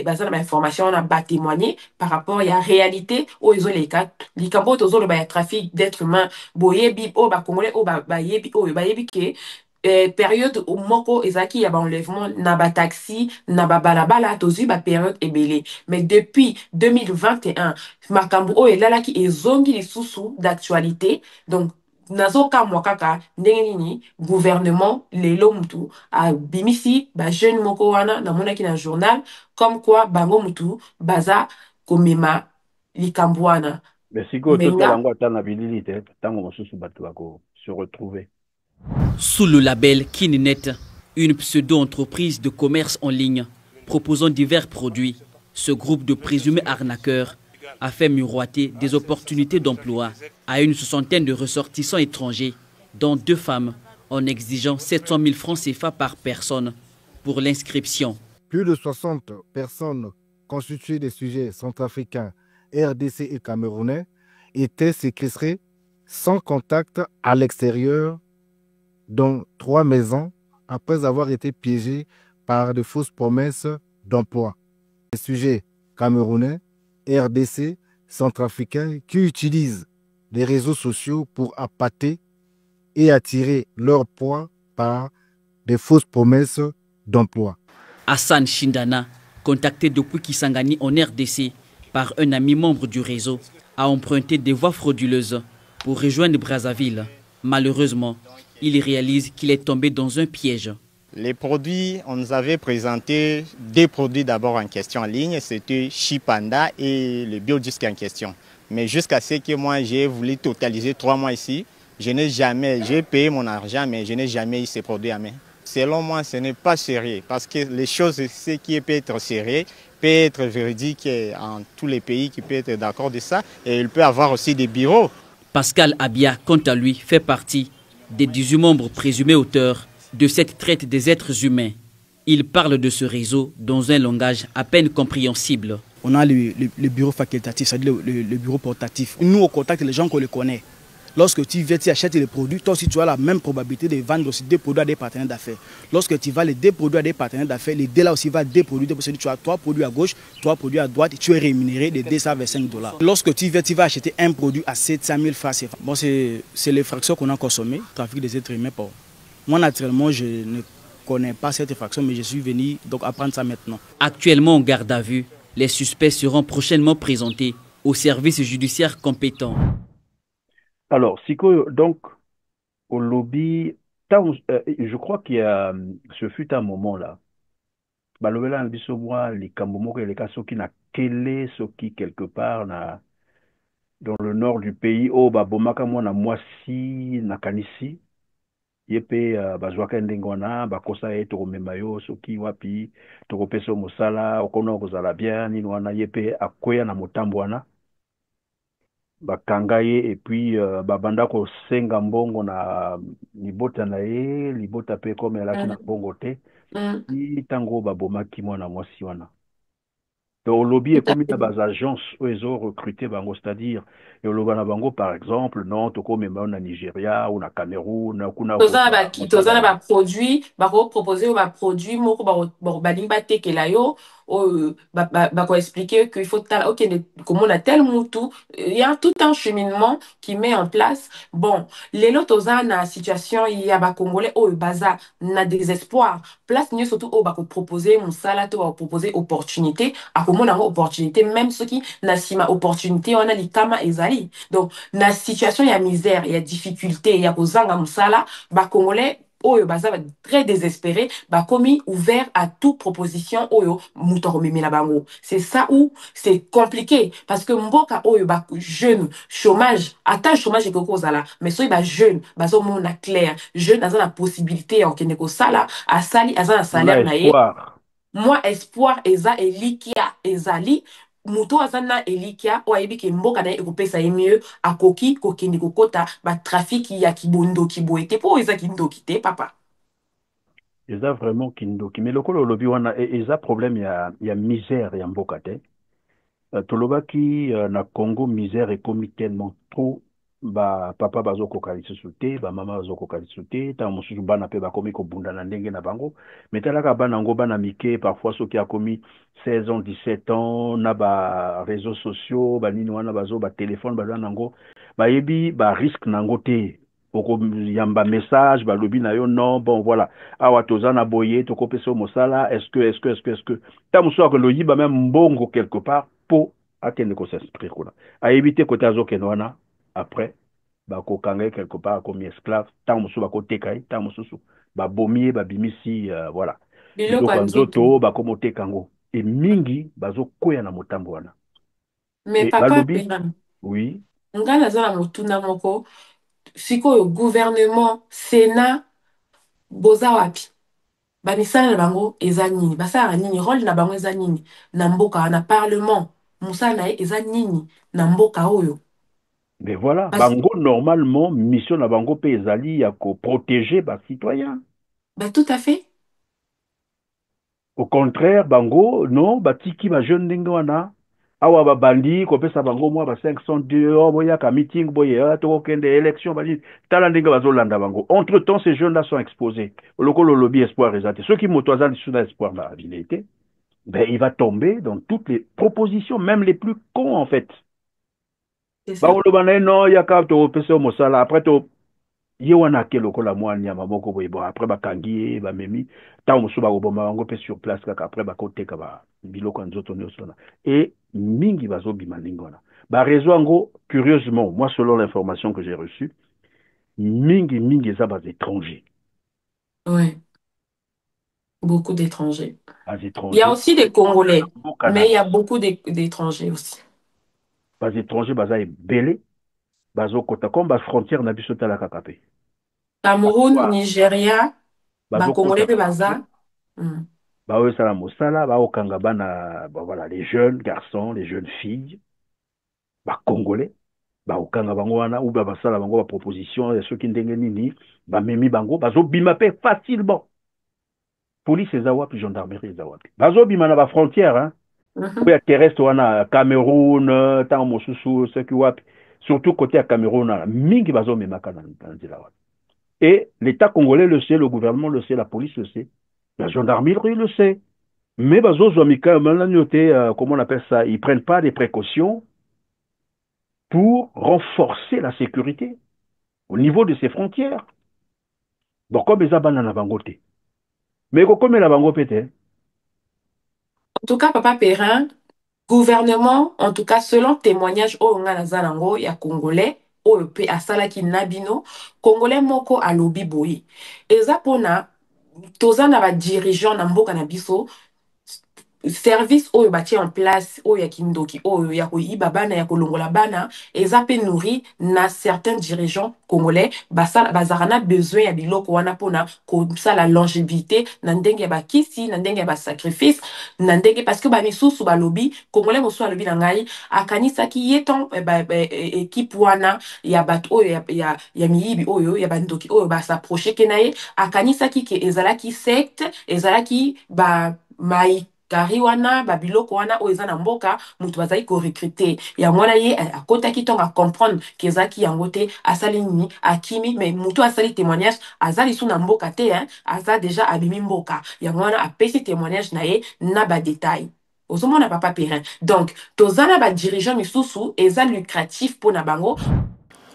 baza na ba information na ba témoigner par rapport ya réalité oyo ezoleka. Likambo tozolo ba ya trafic d'êtres humains, boyebi oyo ba Congolais oyo bayebi oyo bayebi ke période moko ezaki ya enlèvement na ba taxi na ba balabala tozwi ba période ebele mais depuis 2021 makambo oyo elalaki ezongi lisusu d'actualité donc nazokamwa kaka ndenge nini gouvernement lelo mutu abimisi ba jeune moko wana namonaki na journal comme quoi bango mutu baza komema likambo wana Mais si go Mais toto là, lango ata na bilili te, tango mosusu bato bako se retrouver. Sous le label Kinnet, une pseudo-entreprise de commerce en ligne proposant divers produits, ce groupe de présumés arnaqueurs a fait miroiter des opportunités d'emploi à une soixantaine de ressortissants étrangers, dont 2 femmes, en exigeant 700 000 francs CFA par personne pour l'inscription. Plus de 60 personnes constituées des sujets centrafricains, RDC et camerounais étaient séquestrées sans contact à l'extérieur dans 3 maisons après avoir été piégées par de fausses promesses d'emploi. Les sujets camerounais, RDC, centrafricains qui utilisent les réseaux sociaux pour appâter et attirer leur proie par des fausses promesses d'emploi. Hassan Shindana, contacté depuis Kisangani en RDC par un ami membre du réseau, a emprunté des voies frauduleuses pour rejoindre Brazzaville. Malheureusement, il réalise qu'il est tombé dans un piège. Les produits, on nous avait présenté 2 produits d'abord en question en ligne, c'était Chipanda et le biodisque en question. Mais jusqu'à ce que moi j'ai voulu totaliser 3 mois ici, j'ai payé mon argent, mais je n'ai jamais eu ces produits à main. Selon moi, ce n'est pas sérieux, parce que les choses, ce qui peut être sérieux, peut être véridique en tous les pays qui peuvent être d'accord de ça, et il peut avoir aussi des bureaux. Pascal Abia, quant à lui, fait partie des 18 membres présumés auteurs de cette traite des êtres humains. Il parle de ce réseau dans un langage à peine compréhensible. On a le bureau facultatif, c'est-à-dire le bureau portatif. Nous, on contacte les gens qu'on les connaît. Lorsque tu viens, tu achètes les produits, toi aussi tu as la même probabilité de vendre aussi 2 produits à des partenaires d'affaires. Lorsque tu vas les 2 produits à des partenaires d'affaires, les 2 là aussi va 2 produits, tu as 3 produits à gauche, 3 produits à droite, et tu es rémunéré de 225 $. Lorsque tu vas acheter un produit à 700 000 francs CFA. Bon, c'est les fractions qu'on a consommées, trafic des êtres humains. Moi, naturellement, je ne connais pas cette fraction, mais je suis venu donc apprendre ça maintenant. Actuellement en garde à vue, les suspects seront prochainement présentés aux services judiciaires compétents. Alors, donc, au lobby, je crois qu'il y a, ce fut un moment là, balobela na biso mwa likambo moko eleka soki na kele soki quelque part dans le nord du pays oyo babomaka mwana mwasi na kanisi ye mpe bazwaka ndenge wana bakosa ye tokomema yo soki wapi tokopesa yo mosala okona kozala bien nini wana ye mpe akweya na motambo wana bakanga ye epuis babanda kosenga mbongo na libota na ye libota mpe kome alaki na mbongo te ntango babomaki mwana mwasi wana. Donc, le lobby est comme une agence où ils ont recruté bango, c'est-à-dire, et le bango par exemple, non, toko même en Nigeria ou na Cameroun, ou na tozana ba produit bako proposer ba produit moko ba balimba tekela yo ba ko expliquer qu'il faut OK comment on a tel moutou, il y a tout un cheminement qui met en place. Bon, les lots tozana situation il y a ba congolais baza na désespoir place ni surtout ba ko proposer mon sala to ba proposer opportunité à comment on a opportunité même ceux qui na sima opportunité on a likama ezali. Donc na situation il y a misère, il y a difficulté, il y a kozanga musala ba congolais oyo baza très désespéré ba commis ouvert à toute proposition oyo muto memela bango. C'est ça où c'est compliqué parce que mboka oyo ba jeune chômage ata chômage et koko zala mais soy ba jeune bazo mona clair jeune aza na possibilité en keneko sala asali aza na salaire na ye moi espoir eza elikia ezali muto azana elikia o ayebi ke mboka na ekopesa ye mieux akoki kokende kokota ba trafic ya kibondo kiboete po eza kindoki te papa eza vraiment kindoki mais lokolo lobi wana eza problème ya misère ya mboka te tolobaki na Congo misère ekomi tellement trop ba papa bazokoka lisusu te ba mama bazokoka lisusu te ntango mosusu bana mpe bakomi kobunda na ndenge na bango mais talaka bana yango bana mike parfois soki akomi 16 ans 17 ans na ba réseaux sociaux banini wana bazo ba téléphone baza nango bayebi ba risque nango te okoyamba message balobi na yo non bon voilà awa toza na boye tokopesa mosala est-ce que ta mosusu akoloyiba même mbongo quelque part po akende kos'inscrire kuna ayebi te kote azokende wana après bakokanga ye quelque part comme esclave ntango mosusu bakoteka ye ntango mosusu babomi ye babimisi voilà biloko ya nzoto bakomoteka yango e mingi bazokwea na motambo wana mais papa oui nga naza na motuna moko sikoyo gouvernement Sénat boza wapi bamisala na bango eza nini basalaka nini rôle na bango eza nini na mboka na parlement mosala na ye eza nini na mboka oyo. Mais voilà, bango normalement mission na bango pe ezali ya ko protéger ba citoyens. Ben tout à fait. Au contraire, bango non batiki ba jeune ndenge wana awa ba bandi ko pesa bango moi ba 502 oh boya ka meeting boya to kende élection bali tala ndenge bazolanda bango. Entre temps ces jeunes là sont exposés. Lokolo lobby espoir ezate. Ceux qui motoisent sous espoir la habilité, ben il va tomber dans toutes les propositions même les plus cons en fait. Bango lobana non yaka to pesa mosala après to ye wana ke lokola mwanya maboko boye bon après bakangi ba memi tant mosu ba koboma bango pe sur place kaka après bakoteka ba biloko nzoto nyosona et mingi bazobima ndenge wana ba réseau ngo curieusement moi selon l'information que j'ai reçue mingi eza bas étrangers. Ouais, beaucoup d'étrangers. Il y a étrangers aussi des Congolais, mais il y a beaucoup d'étrangers aussi. Bas étrangers baza ebele bazokota comme ba frontière na biso tala kaka pe Cameroun, Nigeria, ba Congolais pe baza. Bah ça la mosala, bah au Kangabana, bah voilà, les jeunes garçons, les jeunes filles, bah congolais, bah au Kangabangoana, ou bah basala bango, bah proposition, et ceux qui n'denge nini, bah memi bango, bah zo bimape facilement. Police et zawap, gendarmerie et zawap. Bah zo bimana bah frontière, hein. Oui, à terrestre, wana, Cameroun, tant mosusu, ce qui wap, surtout côté à Cameroun, mingi bah zo memaka dans la wap. Et l'État congolais le sait, le gouvernement le sait, la police le sait. La gendarmerie le sait. Mais comment on appelle ça, ils ne prennent pas des précautions pour renforcer la sécurité au niveau de ces frontières. Donc, comme ils abandonnent la bangote. Mais comme la bangote peut-être. En tout cas, Papa Perrin, gouvernement, en tout cas, selon témoignage, au Nganazalango, il y a Congolais, au pe asala ki nabino, Congolais moko alobi boyi. Eza pona, tozana ba dirigeant na mboka na biso, service oyo batie en place oyo ya kindoki oyo ya koyiba bana ya kolongola bana eza pe nourri na certains dirigeants congolais bazara na besoin ya biloko wana pona kosala longévité na ndenge ya bakisi na ndenge ya basacrifice na ndenge parce que bamisusu balobi congolais mosusu alobi na ngai akanisaki ye ton équipe wana ya bato oyo ya miyibi oyo ya bandoki oyo basaproche ke na ye akanisaki ke ezalaki secte ezalaki ba mai kari wana babiloko wana oyo eza na mboka mutu bazali ko recruter ya mwana ye akotaki tonga comprendre kezaki yango te asali nini akimi mais mutu asali témoignage azali sous na mboka te hein aza déjà abimi mboka ya mwana apesi témoignage na ye na ba détail ozomona Papa Perrin donc tozana ba dirigeant misusu eza lucratif pour na bango.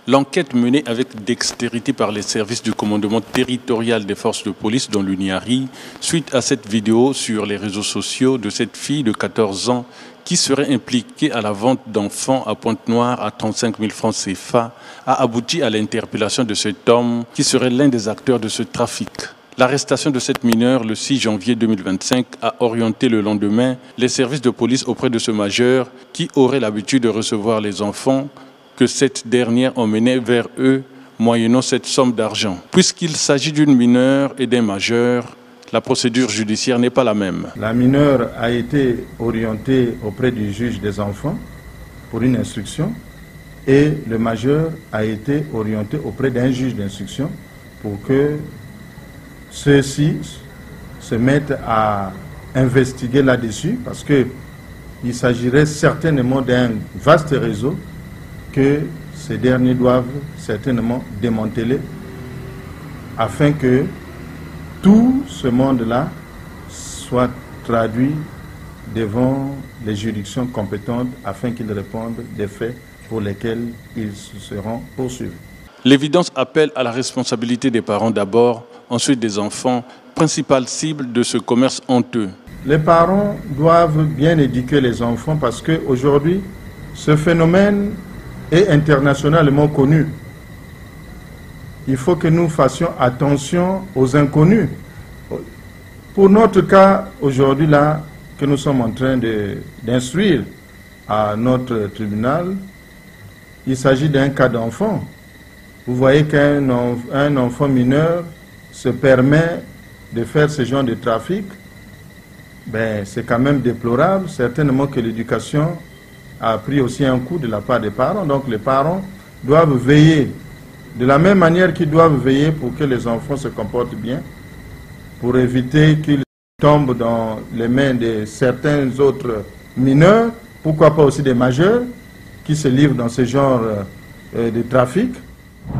L'enquête menée avec dextérité par les services du commandement territorial des forces de police dans l'Uniari, suite à cette vidéo sur les réseaux sociaux de cette fille de 14 ans qui serait impliquée à la vente d'enfants à Pointe-Noire à 35 000 francs CFA, a abouti à l'interpellation de cet homme qui serait l'un des acteurs de ce trafic. L'arrestation de cette mineure le 6 janvier 2025 a orienté le lendemain les services de police auprès de ce majeur qui aurait l'habitude de recevoir les enfants que cette dernière emmenait vers eux moyennant cette somme d'argent. Puisqu'il s'agit d'une mineure et d'un majeur, la procédure judiciaire n'est pas la même. La mineure a été orientée auprès du juge des enfants pour une instruction et le majeur a été orienté auprès d'un juge d'instruction pour que ceux-ci se mettent à investiguer là-dessus parce qu'il s'agirait certainement d'un vaste réseau que ces derniers doivent certainement démanteler afin que tout ce monde-là soit traduit devant les juridictions compétentes afin qu'ils répondent des faits pour lesquels ils seront poursuivis. L'évidence appelle à la responsabilité des parents d'abord, ensuite des enfants, principale cible de ce commerce honteux. Les parents doivent bien éduquer les enfants parce qu'aujourd'hui, ce phénomène est internationalement connu. Il faut que nous fassions attention aux inconnus. Pour notre cas, aujourd'hui, là, que nous sommes en train d'instruire à notre tribunal, il s'agit d'un cas d'enfant. Vous voyez un enfant mineur se permet de faire ce genre de trafic, ben, c'est quand même déplorable. Certainement que l'éducation a pris aussi un coup de la part des parents. Donc les parents doivent veiller, de la même manière qu'ils doivent veiller pour que les enfants se comportent bien, pour éviter qu'ils tombent dans les mains de certains autres mineurs, pourquoi pas aussi des majeurs, qui se livrent dans ce genre de trafic.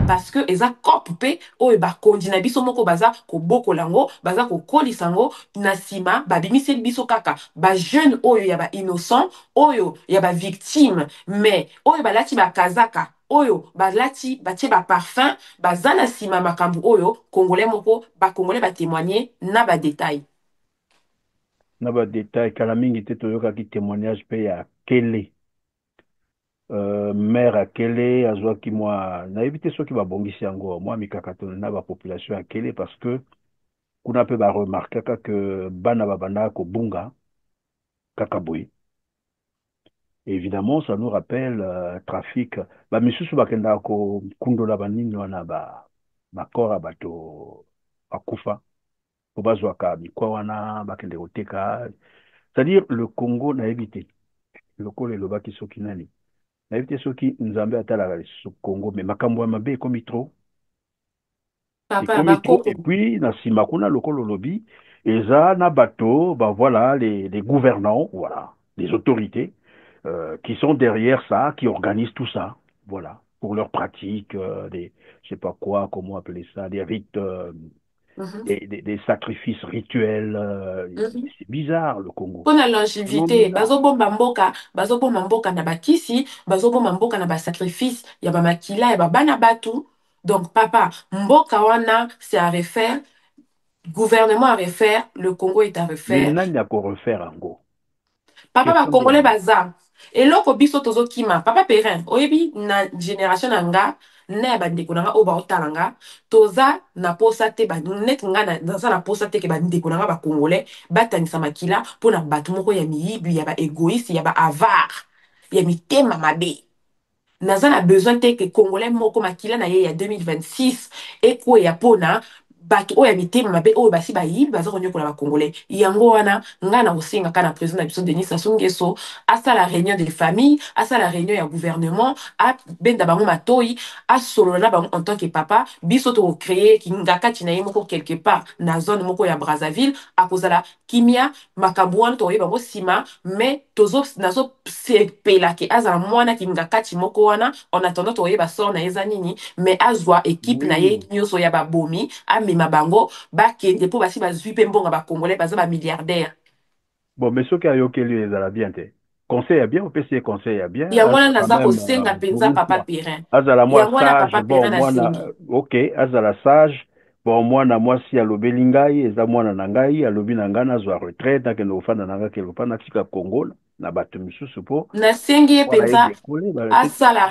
Parce que eza copé oyo bakondi na biso moko baza kobokola yango baza kokolisa yango na nsima babimiseli biso kaka bajeune oyo ya innocent oyo ya victime mais oyo balati bakazaka oyo balati batie baparfum baza na nsima makambo oyo congolais moko bakongolais batémoigner na badetail kala mingi te toyokaki témoignage mpe ya kele maire akele azwaki mwa nayebi te soki babongisi yango mwa mikakatano na bapopulation ya kele parce que kuna mpe baremarkaka ke bana babandaka kobunga kaka boye. Évidemment, ça nous rappelle trafic. Misusu bakendaka kokundola banini wana bakora bato bakufa po bazwaka mikwa wana bakende koteka. C'est-à-dire le Congo nayebi te lokolo elobaki soki nani nayebi te soki nzambe atalaka lisusu Congo mais makambo ya mabe ekomi trop et puis na nsima kuna lokolo lobi eza na bato voilà les gouvernants, voilà les autorités qui sont derrière ça, qui organisent tout ça, voilà, pour leurs pratiques, je sais pas quoi, comment appeler ça, des rites, des sacrifices rituels. C'est bizarre le Congo. Pour la longévité, bazobomba mboka na bakisi, bazobomba mboka na ba sacrifice, ya ba makila, ya ba bana batu. Donc papa, mboka wana c'est à refaire, gouvernement à refaire, le Congo est à refaire. Mais nani ako refaire ango? Papa ba congolais baza. Eloko biso tozokima papa Perrin oyebi na génération na nga na ya bandeko na nga oyo baotala nga toza na posa te net nga naza na posa te ke bandeko na nga bacongolais batangisa makila mpona bato moko ya miyibi ya baégoïste ya baavare ya mitema mabe naza na besoin te ke congolais moko makila na ye ya 2026 ekweya mpona bato oyo ya mitema mabe oyo basi bayibi baza konyokola bacongolais yango wana nga na kosengaka na président na biso Denis Sassou Nguesso asala réunion de famille asala réunion ya gouvernement abenda bango matoi asolola na bango en tant que papa biso tokocréer kingakati na ye moko quelque part na zone moko ya Brazzaville akozala kimia makambo wana tokoyeba bango nsima mais nazosepela ke azala mwana kingakati moko wana en attendant tokoyeba sor na ye eza nini mais azwa équipe na ye nyonso ya babomi amema bango bakende mpo basi bazwi mpe mbongo bacongolais baza bamilliardaire. Bon mais soki ayokeli ezala bien te conseil ya bien opesi ye conseil ya bien yango wana naza kosenga mpenza papa Perrin azala mwa sage bon mwana ok azala sage bon mwana mwasi alobeli ngai eza mwana na ngai alobi na ngai nazwa retraite nakende kofanda na ngai kende kofanda tika Congo na bato misusu mpo nasengi ye mpenza asala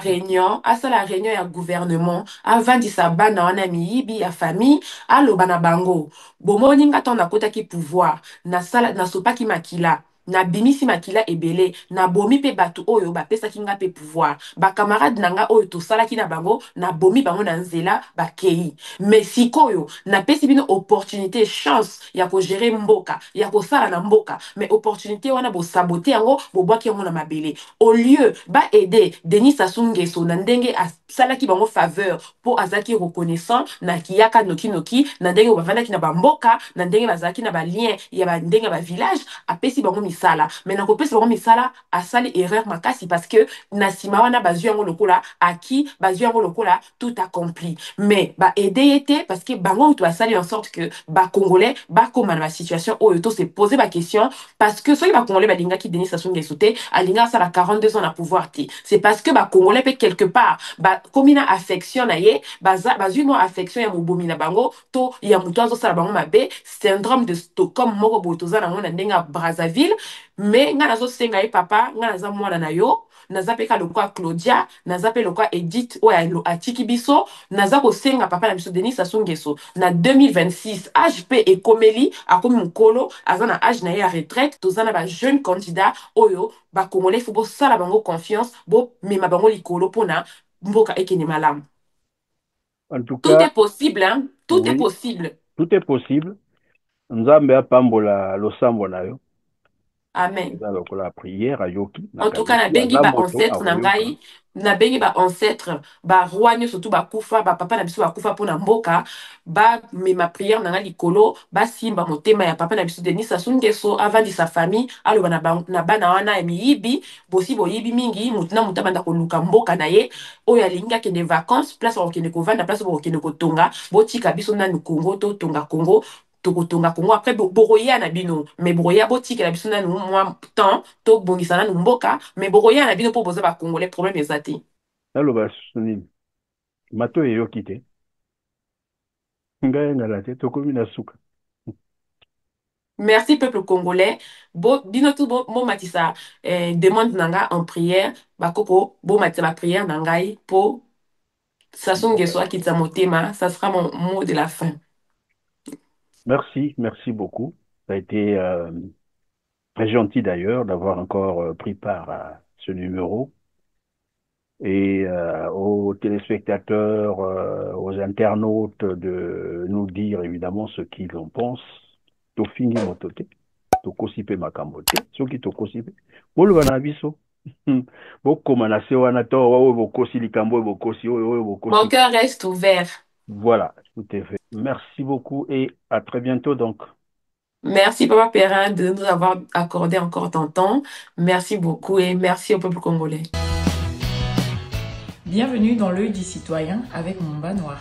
réunion ya gouvernement avandisa bana wana miyibi ya famille aloba na bango bomoni nga ntango nakotaki pouvoir nasopaki makila nabimisi makila ebele nabomi mpe bato oyo bapesaki nga mpe pouvoir bakamarade na nga oyo tosalaki na bango nabomi bango na nzela bakei mais sikoyo napesi bino opportunité chance ya kogere mboka ya kosala na mboka mais opportunité wana bosabote yango bobwaki yango na mabele au lieu baede Denis Sassou Nguesso na ndenge asalaki bango faveur mpo azalaki reconnaissant na kiyaka nokinoki na ndenge bavandaki na bamboka na ndenge bazalaki na balien ya bandenge ya bavillage apesi bango misala mais na kopesa bango misala asali erreur makasi parce que na nsima wana bazwi yango lokola aki bazwi yango lokola tout accompli mais baede ye te parce que bango oyo basali en sorte que bacongolais bakóma na basituation oyo tose pose baquestion parce que soki bacongolais balingaki Denis Sassou Nguesso te alinga asala 42 ans na pouvoir te c'est parce que bacongolais mpe quelque part bakomi na affection na ye bazwi mwa affection ya mobomi na bango to ya moto azosala bango mabe syndrome de Stockholm moko boye toza nango na ndenge ya Brazzaville mais nga nazo senga papa nga naza mwana na yo naza pe ka lokwa Claudia naza pe lokwa Edith oyo atiki biso naza kosenga papa na biso Denis Sassou Nguesso na 2026 âge pe ekomeli akomi mukolo aza na âge na ye ya retraite toza na ba jeune candidat oyo ba congolais fo bosala bango confiance bo mema bango likolo pona mboka ekene malamu. En tout Tout cas, est possible, hein? Tout est oui, possible. tout est possible. Nzambe apambola losambo na yo. Amen. Eza lokola prière ayoki En tout cas, nakanisi nabengi aza ba moto ancêtre na akoyoka. ngai, nabengi ba ancêtre, ba roi nyo surtout ba kufa, ba papa na biso ba kufa pona mboka, ba mema prière na ngai likolo, ba simba motema ya papa na biso Denis Sassou Nguesso avandi sa famille, aloba na bana wana ya miyibi, bosi boyibi mingi, mutuna muta banda koluka mboka na ye, oyo alingi akende vacances, place okende kovanda, place okende kotonga, botika biso nanu Congo to tonga Congo. Tokotonga Congo après boroya na bino mais boroya botika la biso nanu moi temps to bongisa nanu mboka mais boroya na bino po boza ba congolais problème ezati Naloba nini mato eyoki te ngai ngala te tokomi na suka. merci peuple congolais bino tout bo matisa demande nanga en prière bakoko bo matisa ba prière na ngai po Sassou Nguesso akitsa motema ça sera mon mot de la fin. Merci beaucoup. Ça a été très gentil d'ailleurs d'avoir encore pris part à ce numéro. Et aux téléspectateurs, aux internautes de nous dire évidemment ce qu'ils en pensent. Tofingi motote, tokosipe makambote, soki tokosipe. Bolo na biso. Bokoma na se wana to wa bokosi likambo bokosi oyo bokosi. Mon cœur reste ouvert. Voilà, tout est fait. Merci beaucoup et à très bientôt donc. Merci Papa Perrin de nous avoir accordé encore ton temps. Merci beaucoup et merci au peuple congolais. Bienvenue dans l'œil du citoyen avec Mumba Noir.